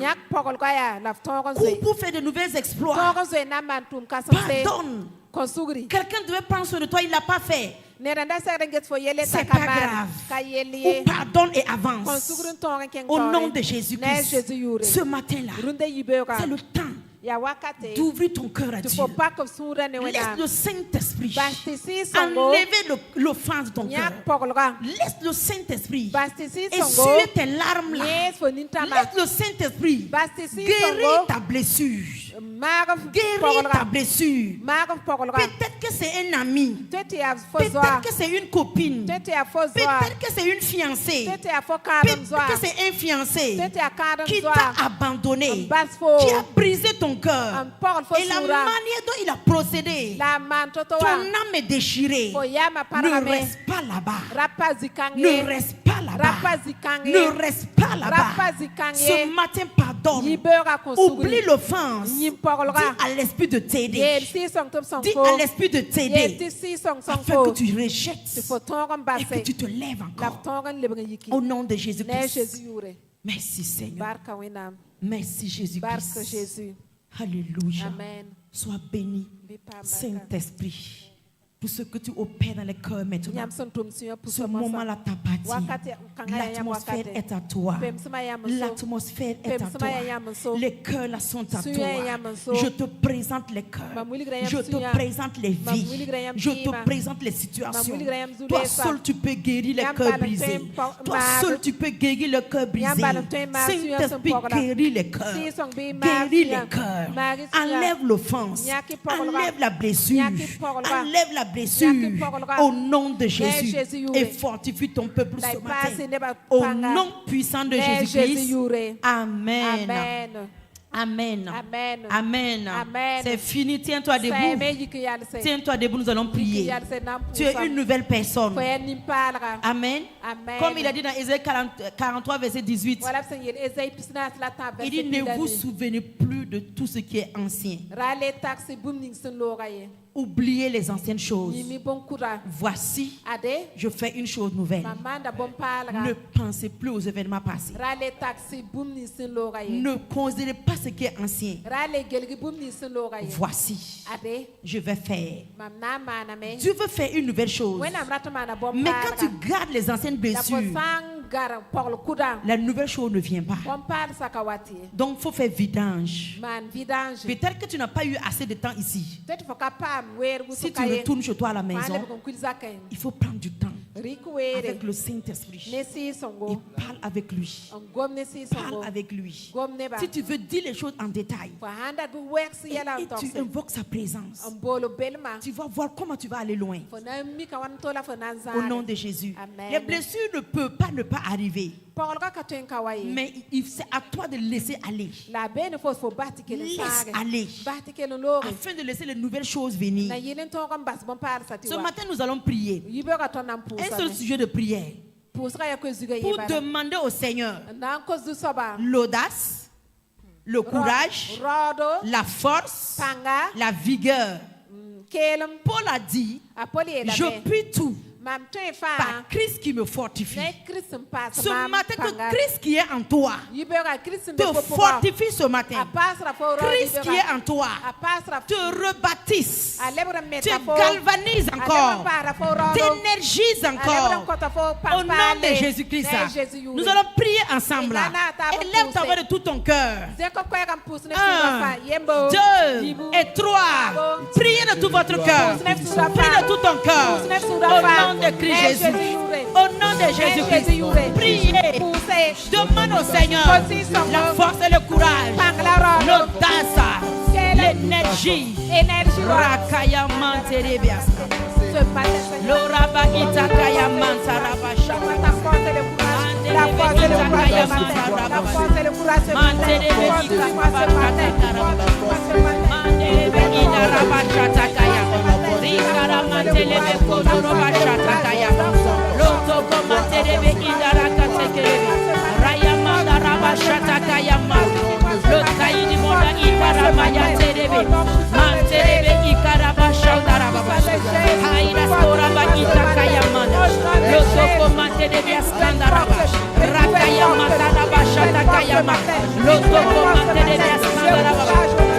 Cours pour faire de nouvelles exploits. Pardonne. Quelqu'un devait prendre soin de toi, il ne l'a pas fait. C'est pas grave. Ou pardonne et avance. Au nom de Jésus-Christ. Ce matin-là, c'est le temps d'ouvrir ton cœur à Dieu. Laisse le Saint-Esprit enlever l'offense de ton cœur. Laisse le Saint-Esprit essuyer tes larmes là. Laisse le Saint-Esprit guérir ta blessure. Guérir ta blessure. Peut-être que c'est un ami. Peut-être que c'est une copine. Peut-être que c'est une fiancée. Peut-être que c'est un fiancé qui t'a abandonné, qui a brisé ton cœur. Et la manière dont il a procédé, ton âme est déchirée. Ne reste pas là-bas. Ne reste pas là-bas. Ne reste pas là-bas. Ce matin, pardonne. Oublie l'offense. Dis à l'esprit de t'aider. Dis à l'esprit de t'aider. Afin que tu rejettes et que tu te lèves encore. Au nom de Jésus-Christ. Merci Seigneur. Merci Jésus-Christ. Alléluia. Sois béni, Saint-Esprit, pour ce que tu opères dans les cœurs maintenant. Ce moment-là t'appartient. L'atmosphère est à toi. L'atmosphère est à toi. Les cœurs là sont à toi. Je te présente les cœurs. Je te présente les vies. Je te présente les situations. Toi seul tu peux guérir les cœurs brisés. Toi seul tu peux guérir les cœurs brisés. Saint-Esprit, guéris les cœurs. Guéris les cœurs. Enlève l'offense. Enlève la blessure. Enlève la blessure au nom de Jésus et fortifie ton peuple ce matin. Au nom puissant de Jésus-Christ. Amen. Amen. Amen. Amen. Amen. C'est fini. Tiens-toi debout. Tiens-toi debout. Nous allons prier. Tu es une nouvelle personne. Amen. Comme il a dit dans Ésaïe 43, verset 18. Il dit, ne vous souvenez plus de tout ce qui est ancien. Oubliez les anciennes choses. Voici, je fais une chose nouvelle. Ne pensez plus aux événements passés. Ne considérez pas ce qui est ancien. Voici, je vais faire. Dieu veut faire une nouvelle chose. Mais quand tu gardes les anciennes blessures, la nouvelle chose ne vient pas. Donc il faut faire vidange. Peut-être que tu n'as pas eu assez de temps ici. Si tu retournes chez toi à la maison, il faut prendre du temps avec le Saint-Esprit et parle avec lui. Parle avec lui. Si tu veux dire les choses en détail et tu invoques sa présence, tu vas voir comment tu vas aller loin. Au nom de Jésus. Les blessures ne peuvent pas ne pas arriver. Mais c'est à toi de laisser aller. Laisse aller. Afin de laisser les nouvelles choses venir. Ce matin, nous allons prier. Un seul sujet de prière. Pour demander au Seigneur l'audace, le courage, la force, la vigueur. Paul a dit, je puis tout par Christ qui me fortifie. Ce matin, que Christ qui est en toi te fortifie ce matin. Christ qui est en toi te rebâtisse, te galvanise encore, t'énergise encore. Au nom de Jésus-Christ, nous allons prier ensemble. Élève ta voix de tout ton cœur. 1, 2 et 3. Priez de tout votre cœur. Priez de tout ton cœur. Au nom de Christ Jésus. Au nom de Jésus-Christ. Priez. Demande au Seigneur la force et le courage, l'audace, l'énergie. Rakaya manterebias. Loraba itakaya mantarabasha. La force et le courage. La force et le courage.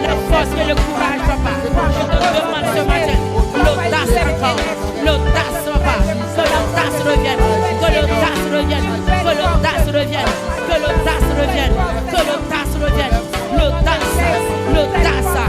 La force et le courage, papa. Je te demande ce matin l'audace encore. L'audace, papa. Que l'audace revienne. Que l'audace revienne. Que l'audace revienne. Que l'audace revienne. Que l'audace revienne. L'audace. L'audace.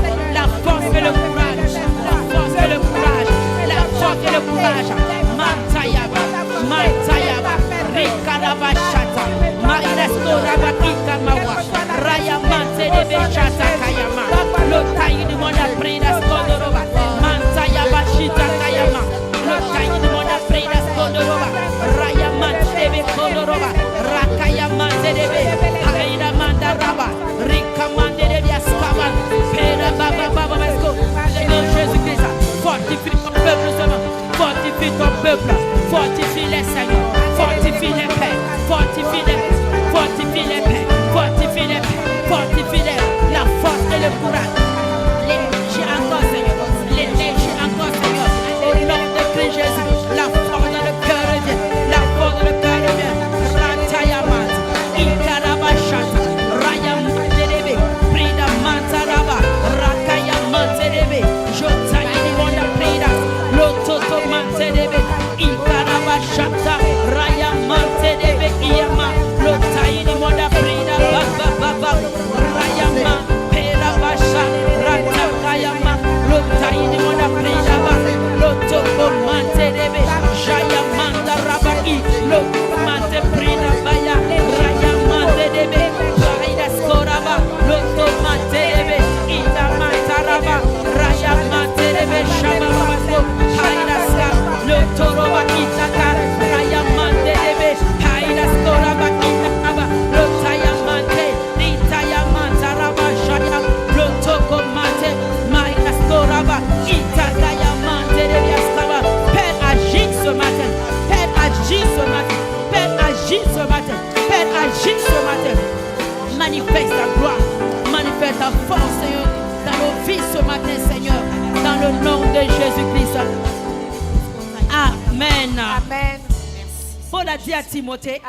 Paul a dit à Timothée,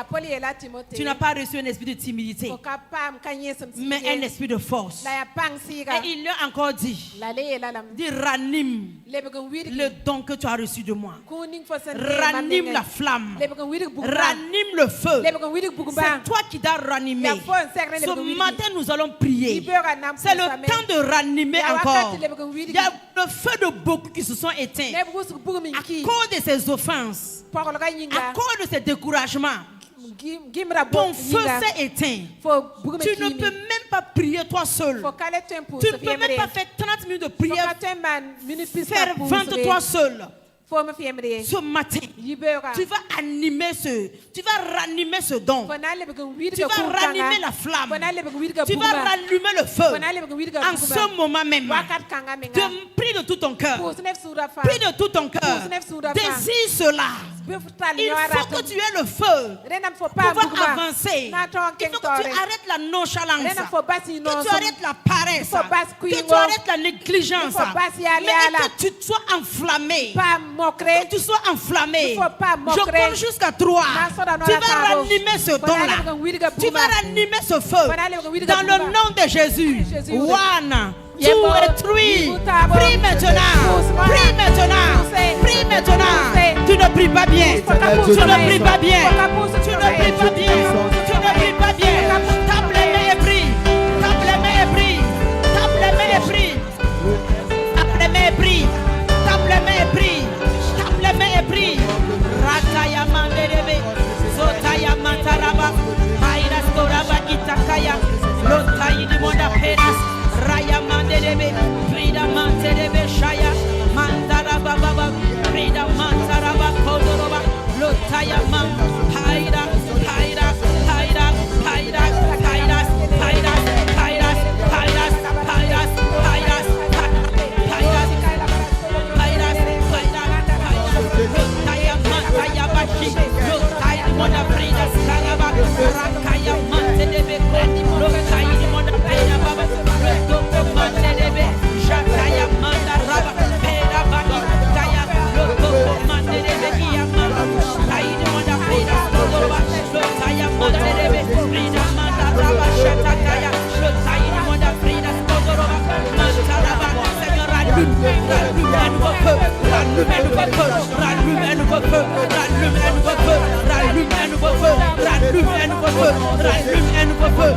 tu n'as pas reçu un esprit de timidité, mais un esprit de force. Et il lui a encore dit, ranime le don que tu as reçu de moi. Ranime la flamme. Ranime le feu. C'est toi qui dois ranimer. Ce matin, nous allons prier. C'est le temps de ranimer encore. Il y a le feu de beaucoup qui se sont éteints à cause de ces offenses, à cause de ces découragements. Ton feu s'est éteint. Tu ne peux même pas prier toi seul. Tu ne peux même pas faire 30 minutes de prière fervente toi seul. Ce matin, tu vas ranimer ce don. Tu vas ranimer la flamme. Tu vas rallumer le feu. En ce moment même, prie de tout ton cœur. Prie de tout ton cœur. Désire cela. Il faut que tu aies le feu pour pouvoir avancer. Il faut que tu arrêtes la nonchalance, que tu arrêtes la paresse, que tu arrêtes la négligence, mais que tu sois enflammé. Que tu sois enflammé. Je compte jusqu'à 3. Tu vas ranimer ce don-là. Tu vas ranimer ce feu. Dans le nom de Jésus. 1, 2 et 3. Prie maintenant. Prie maintenant. Prie maintenant. Tu ne pries pas bien. Tu ne pries pas bien. Tu ne pries pas bien. Tu ne pries pas bien. Tape les mains et prie. Tape les mains et prie. Tape les mains et prie. Tape les mains et prie. Tape les mains et prie. Prie. Rakaya manderebe, Zotaya mantaraba, Haira skoraba itakaya, Lotai di monda penas, Raya manderebe, Frida manterebe shaya, Mantaraba baba, Frida mantaraba kodoroba, Lotaya man, Haira, Haira, Haira, Haira, Haira, Haira, Haira, Haira, Haira, Haira. Mona Frida Saraba, Rakaya Mantedebe, Lokaya Mona Pena Baba, Loko Mantedebe, Shakaya Manda Raba, Pena Baba, Kaya, Loko Mantedebe, Yama, Kaya Mona Pena Sodoba, Lokaya Mantedebe, Frida Manda Raba, Shatakaya, Lokaya Mona Frida Sodoba, Mantaraba, Seigneur, allume and work, allume and work, allume and work, allume and work. Rallume and go feu, rallume and go feu, rallume and go feu,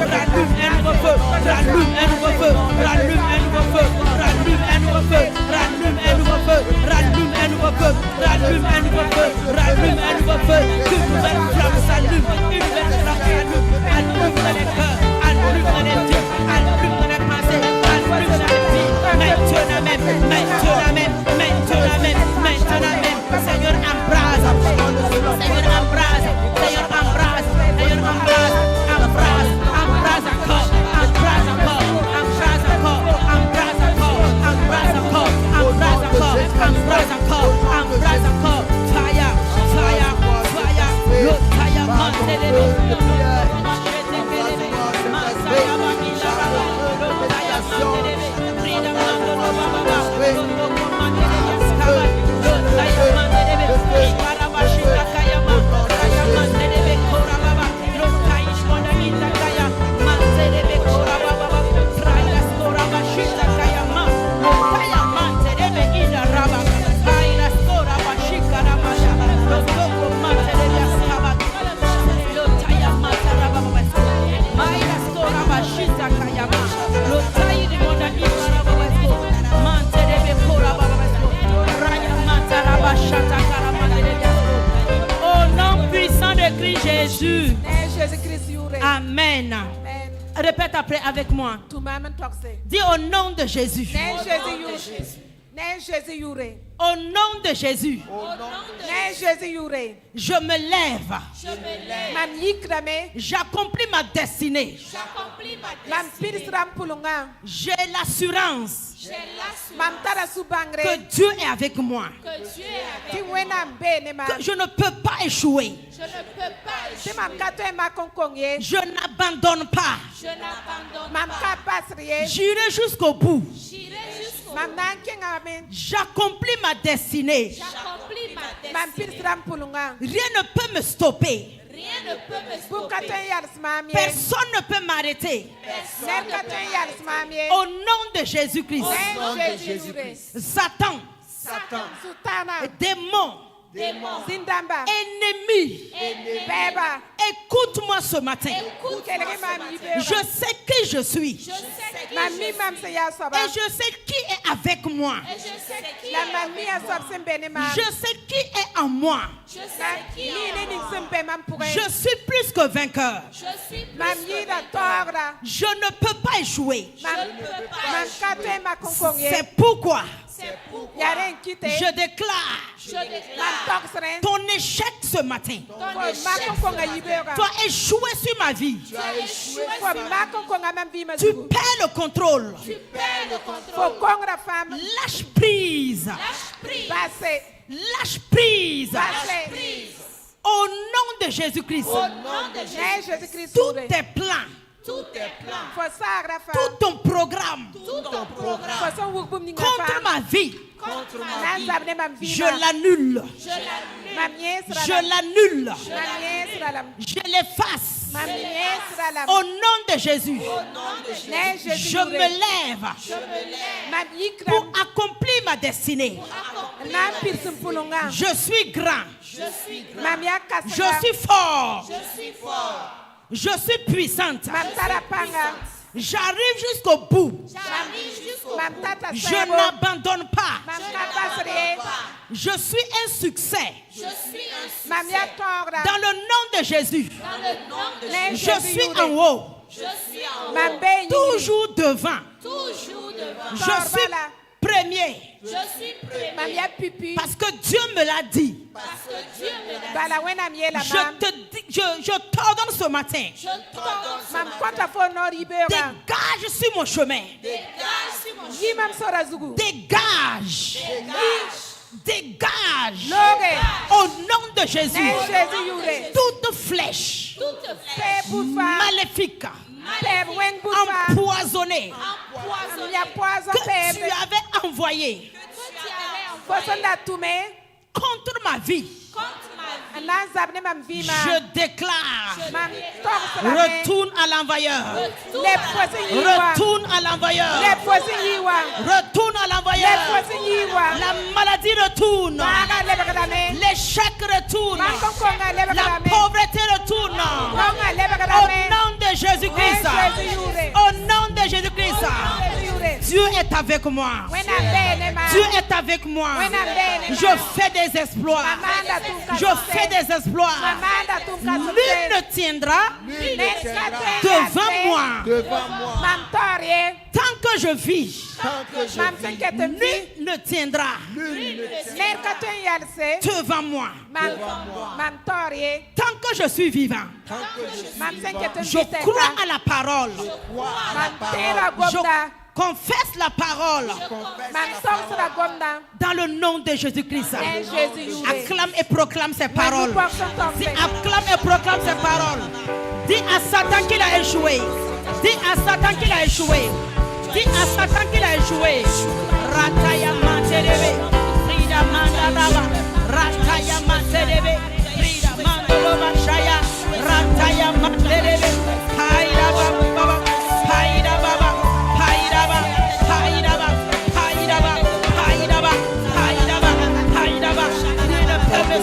rallume and go feu, rallume and go feu, rallume and go feu, rallume and go feu, rallume and go feu, rallume and go feu, rallume and go feu, rallume and go feu, rallume and go feu. Une nouvelle flamme s'allume, une nouvelle flamme s'allume, allume dans les cœurs, allume dans les yeux, allume dans les pensées, allume dans les vies. Maintenant même, maintenant même, maintenant même, maintenant même. Seigneur, embrase, Seigneur, embrase, Seigneur, embrase, Seigneur, embrase, embrase, embrase encore, embrase encore, embrase encore, embrase encore, embrase encore, embrase encore, embrase encore, embrase encore, fire, fire, fire, look, fire, mantelebe, Jésus. Amen. Répète après avec moi. Dis au nom de Jésus. Au nom de Jésus. Je me lève. J'accomplis ma destinée. J'ai l'assurance que Dieu est avec moi. Que je ne peux pas échouer. Je n'abandonne pas. J'irai jusqu'au bout. J'accomplis ma destinée. Rien ne peut me stopper. Personne ne peut m'arrêter. Au nom de Jésus-Christ. Satan. Démon. Ennemi. Écoute-moi ce matin. Je sais qui je suis. Et je sais qui est avec moi. Je sais qui est en moi. Je suis plus que vainqueur. Je ne peux pas échouer. C'est pourquoi je déclare ton échec ce matin. Tu as échoué sur ma vie. Tu perds le contrôle. Lâche prise. Lâche prise. Au nom de Jésus-Christ. Tous tes plans. Tout ton programme contre ma vie, je l'annule. Je l'annule. Je l'efface. Au nom de Jésus, je me lève pour accomplir ma destinée. Je suis grand. Je suis fort. Je suis puissante. J'arrive jusqu'au bout. Je n'abandonne pas. Je suis un succès. Dans le nom de Jésus. Je suis en haut. Toujours devant. Je suis premier. Parce que Dieu me l'a dit. Je t'ordonne ce matin. Dégage sur mon chemin. Dégage. Dégage. Au nom de Jésus. Toute flèche maléfique, empoisonnée, que tu avais envoyé contre ma vie, je déclare, retourne à l'envoyeur. Retourne à l'envoyeur. Retourne à l'envoyeur. La maladie retourne. L'échec retourne. La pauvreté retourne. Au nom de Jésus-Christ. Au nom de Jésus-Christ. Dieu est avec moi. Dieu est avec moi. Je fais des exploits. Je fais des exploits. Nul ne tiendra devant moi. Tant que je vis, nul ne tiendra devant moi. Tant que je suis vivant, je crois à la parole. Je confesse la parole dans le nom de Jésus-Christ. Acclame et proclame ces paroles. Dis, acclame et proclame ces paroles. Dis à Satan qu'il a échoué. Dis à Satan qu'il a échoué. Dis à Satan qu'il a échoué. Rataya mantelebe, Frida mandaraba, Rataya mantelebe, Frida mandaloba shaya, Rataya mantelebe, Haida baba, Haida baba.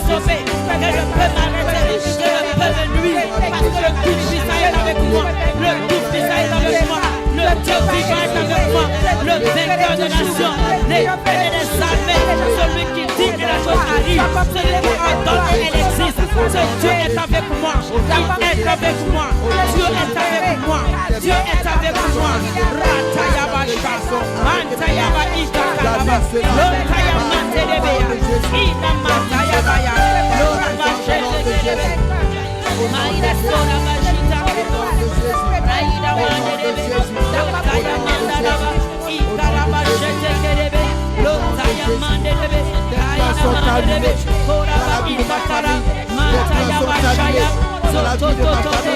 Sauver, que je peux m'arrêter, que je peux me nuire, parce que le Dieu d'Israël avec moi, le Dieu d'Israël avec moi, le Dieu vivant est avec moi, le vainqueur de nations, l'épée des armées, celui qui dit que la chose arrive, celui qui ordonne et elle existe, ce Dieu est avec moi, il est avec moi, Dieu est avec moi, Dieu est avec moi, Ratayaba Shaso, Mantayaba Ishtakaraba, Lotayama Terebea, Ina Mantayaba. Maïda Sora Majita, Raïda Wanderebe, Lotaya Mandaraba, Ikaraba Shetekerebe, Lotaya Manderebe, Raïda Manderebe, Koraba Ikakara, Mantaya Bashaya, Zotototototo,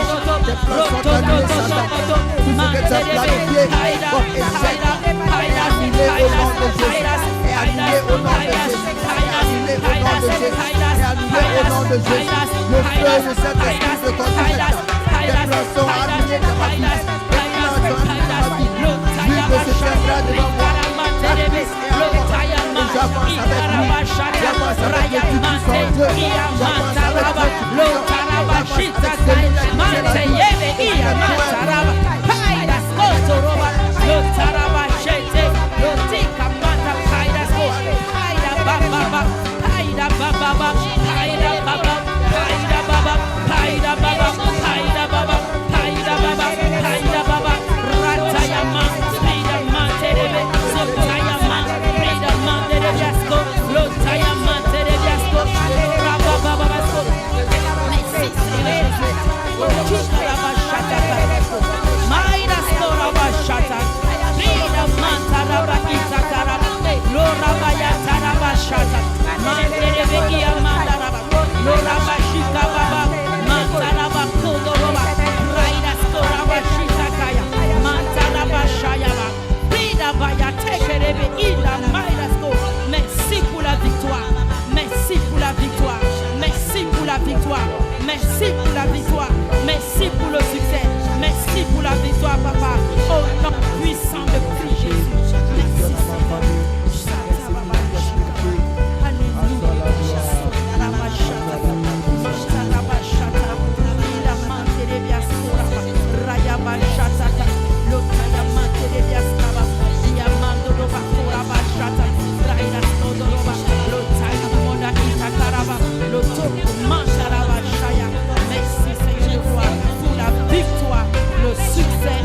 Rotototototo, Manderebe, Haïda, Haïda, Haïda, Haïda, Haïda, Haïda, Haïda, Haïda, Haïda, de Jésus. Le feu de cet esprit de contamination. Les plans sont alignés dans ma vie. Les plans sont alignés dans ma vie. L'huile se tiendra devant moi. Chaque fils et enfant. Et j'avance avec lui. J'avance avec le Dieu qui sont Dieu. J'avance avec le Dieu qui sont Dieu. Merci pour la victoire. Merci pour la victoire. Merci pour la victoire. Merci pour la victoire. Merci pour le succès. Merci pour la victoire, papa. Au nom puissant de Christ Jésus. Merci, Seigneur, pour la victoire, le succès,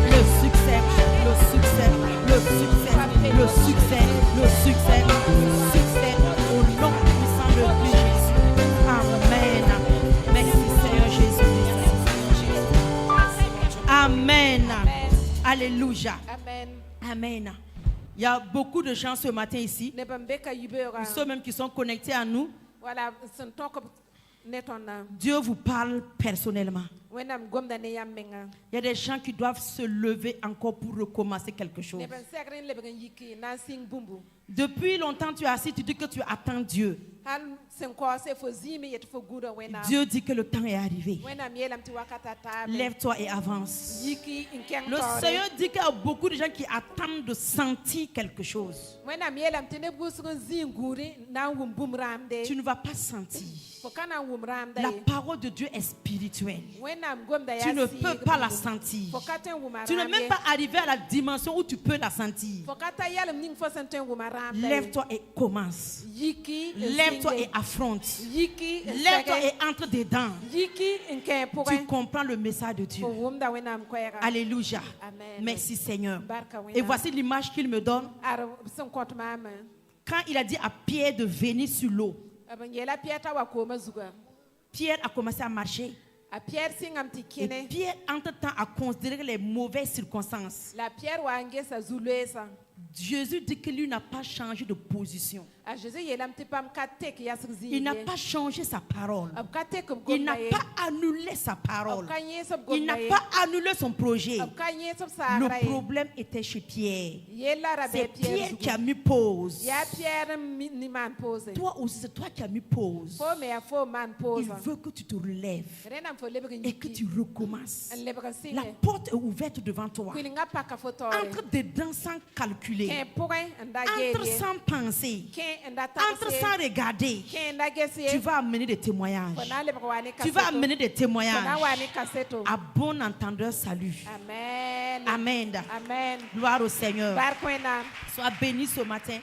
le succès, le succès, le succès, le succès, le succès, le succès, au nom puissant de Christ Jésus. Amen. Merci Seigneur Jésus. Amen. Alléluia. Amen. Amen. Il y a beaucoup de gens ce matin ici, ceux même qui sont connectés à nous. Dieu vous parle personnellement. Il y a des gens qui doivent se lever encore pour recommencer quelque chose. Depuis longtemps, tu es assis, tu dis que tu attends Dieu. Dieu dit que le temps est arrivé. Lève-toi et avance. Le Seigneur dit qu'il y a beaucoup de gens qui attendent de sentir quelque chose. Tu ne vas pas sentir. La parole de Dieu est spirituelle. Tu ne peux pas la sentir. Tu n'es même pas arrivé à la dimension où tu peux la sentir. Lève-toi et commence. Lève-toi et affronte. Lève-toi et entre dedans. Tu comprends le message de Dieu. Alléluia. Merci Seigneur. Et voici l'image qu'il me donne. Quand il a dit à Pierre de venir sur l'eau, Pierre a commencé à marcher. Et Pierre, entre-temps, a considéré les mauvaises circonstances. Jésus dit que lui n'a pas changé de position. Il n'a pas changé sa parole. Il n'a pas annulé sa parole. Il n'a pas annulé son projet. Le problème était chez Pierre. C'est Pierre qui a mis pause. Toi aussi, c'est toi qui as mis pause. Il veut que tu te relèves et que tu recommences. La porte est ouverte devant toi. Entre dedans sans calculer. Entre sans penser. Entre sans regarder. Tu vas amener des témoignages. Tu vas amener des témoignages. À bon entendeur, salut. Amen. Amen. Amen. Gloire au Seigneur. Sois béni ce matin.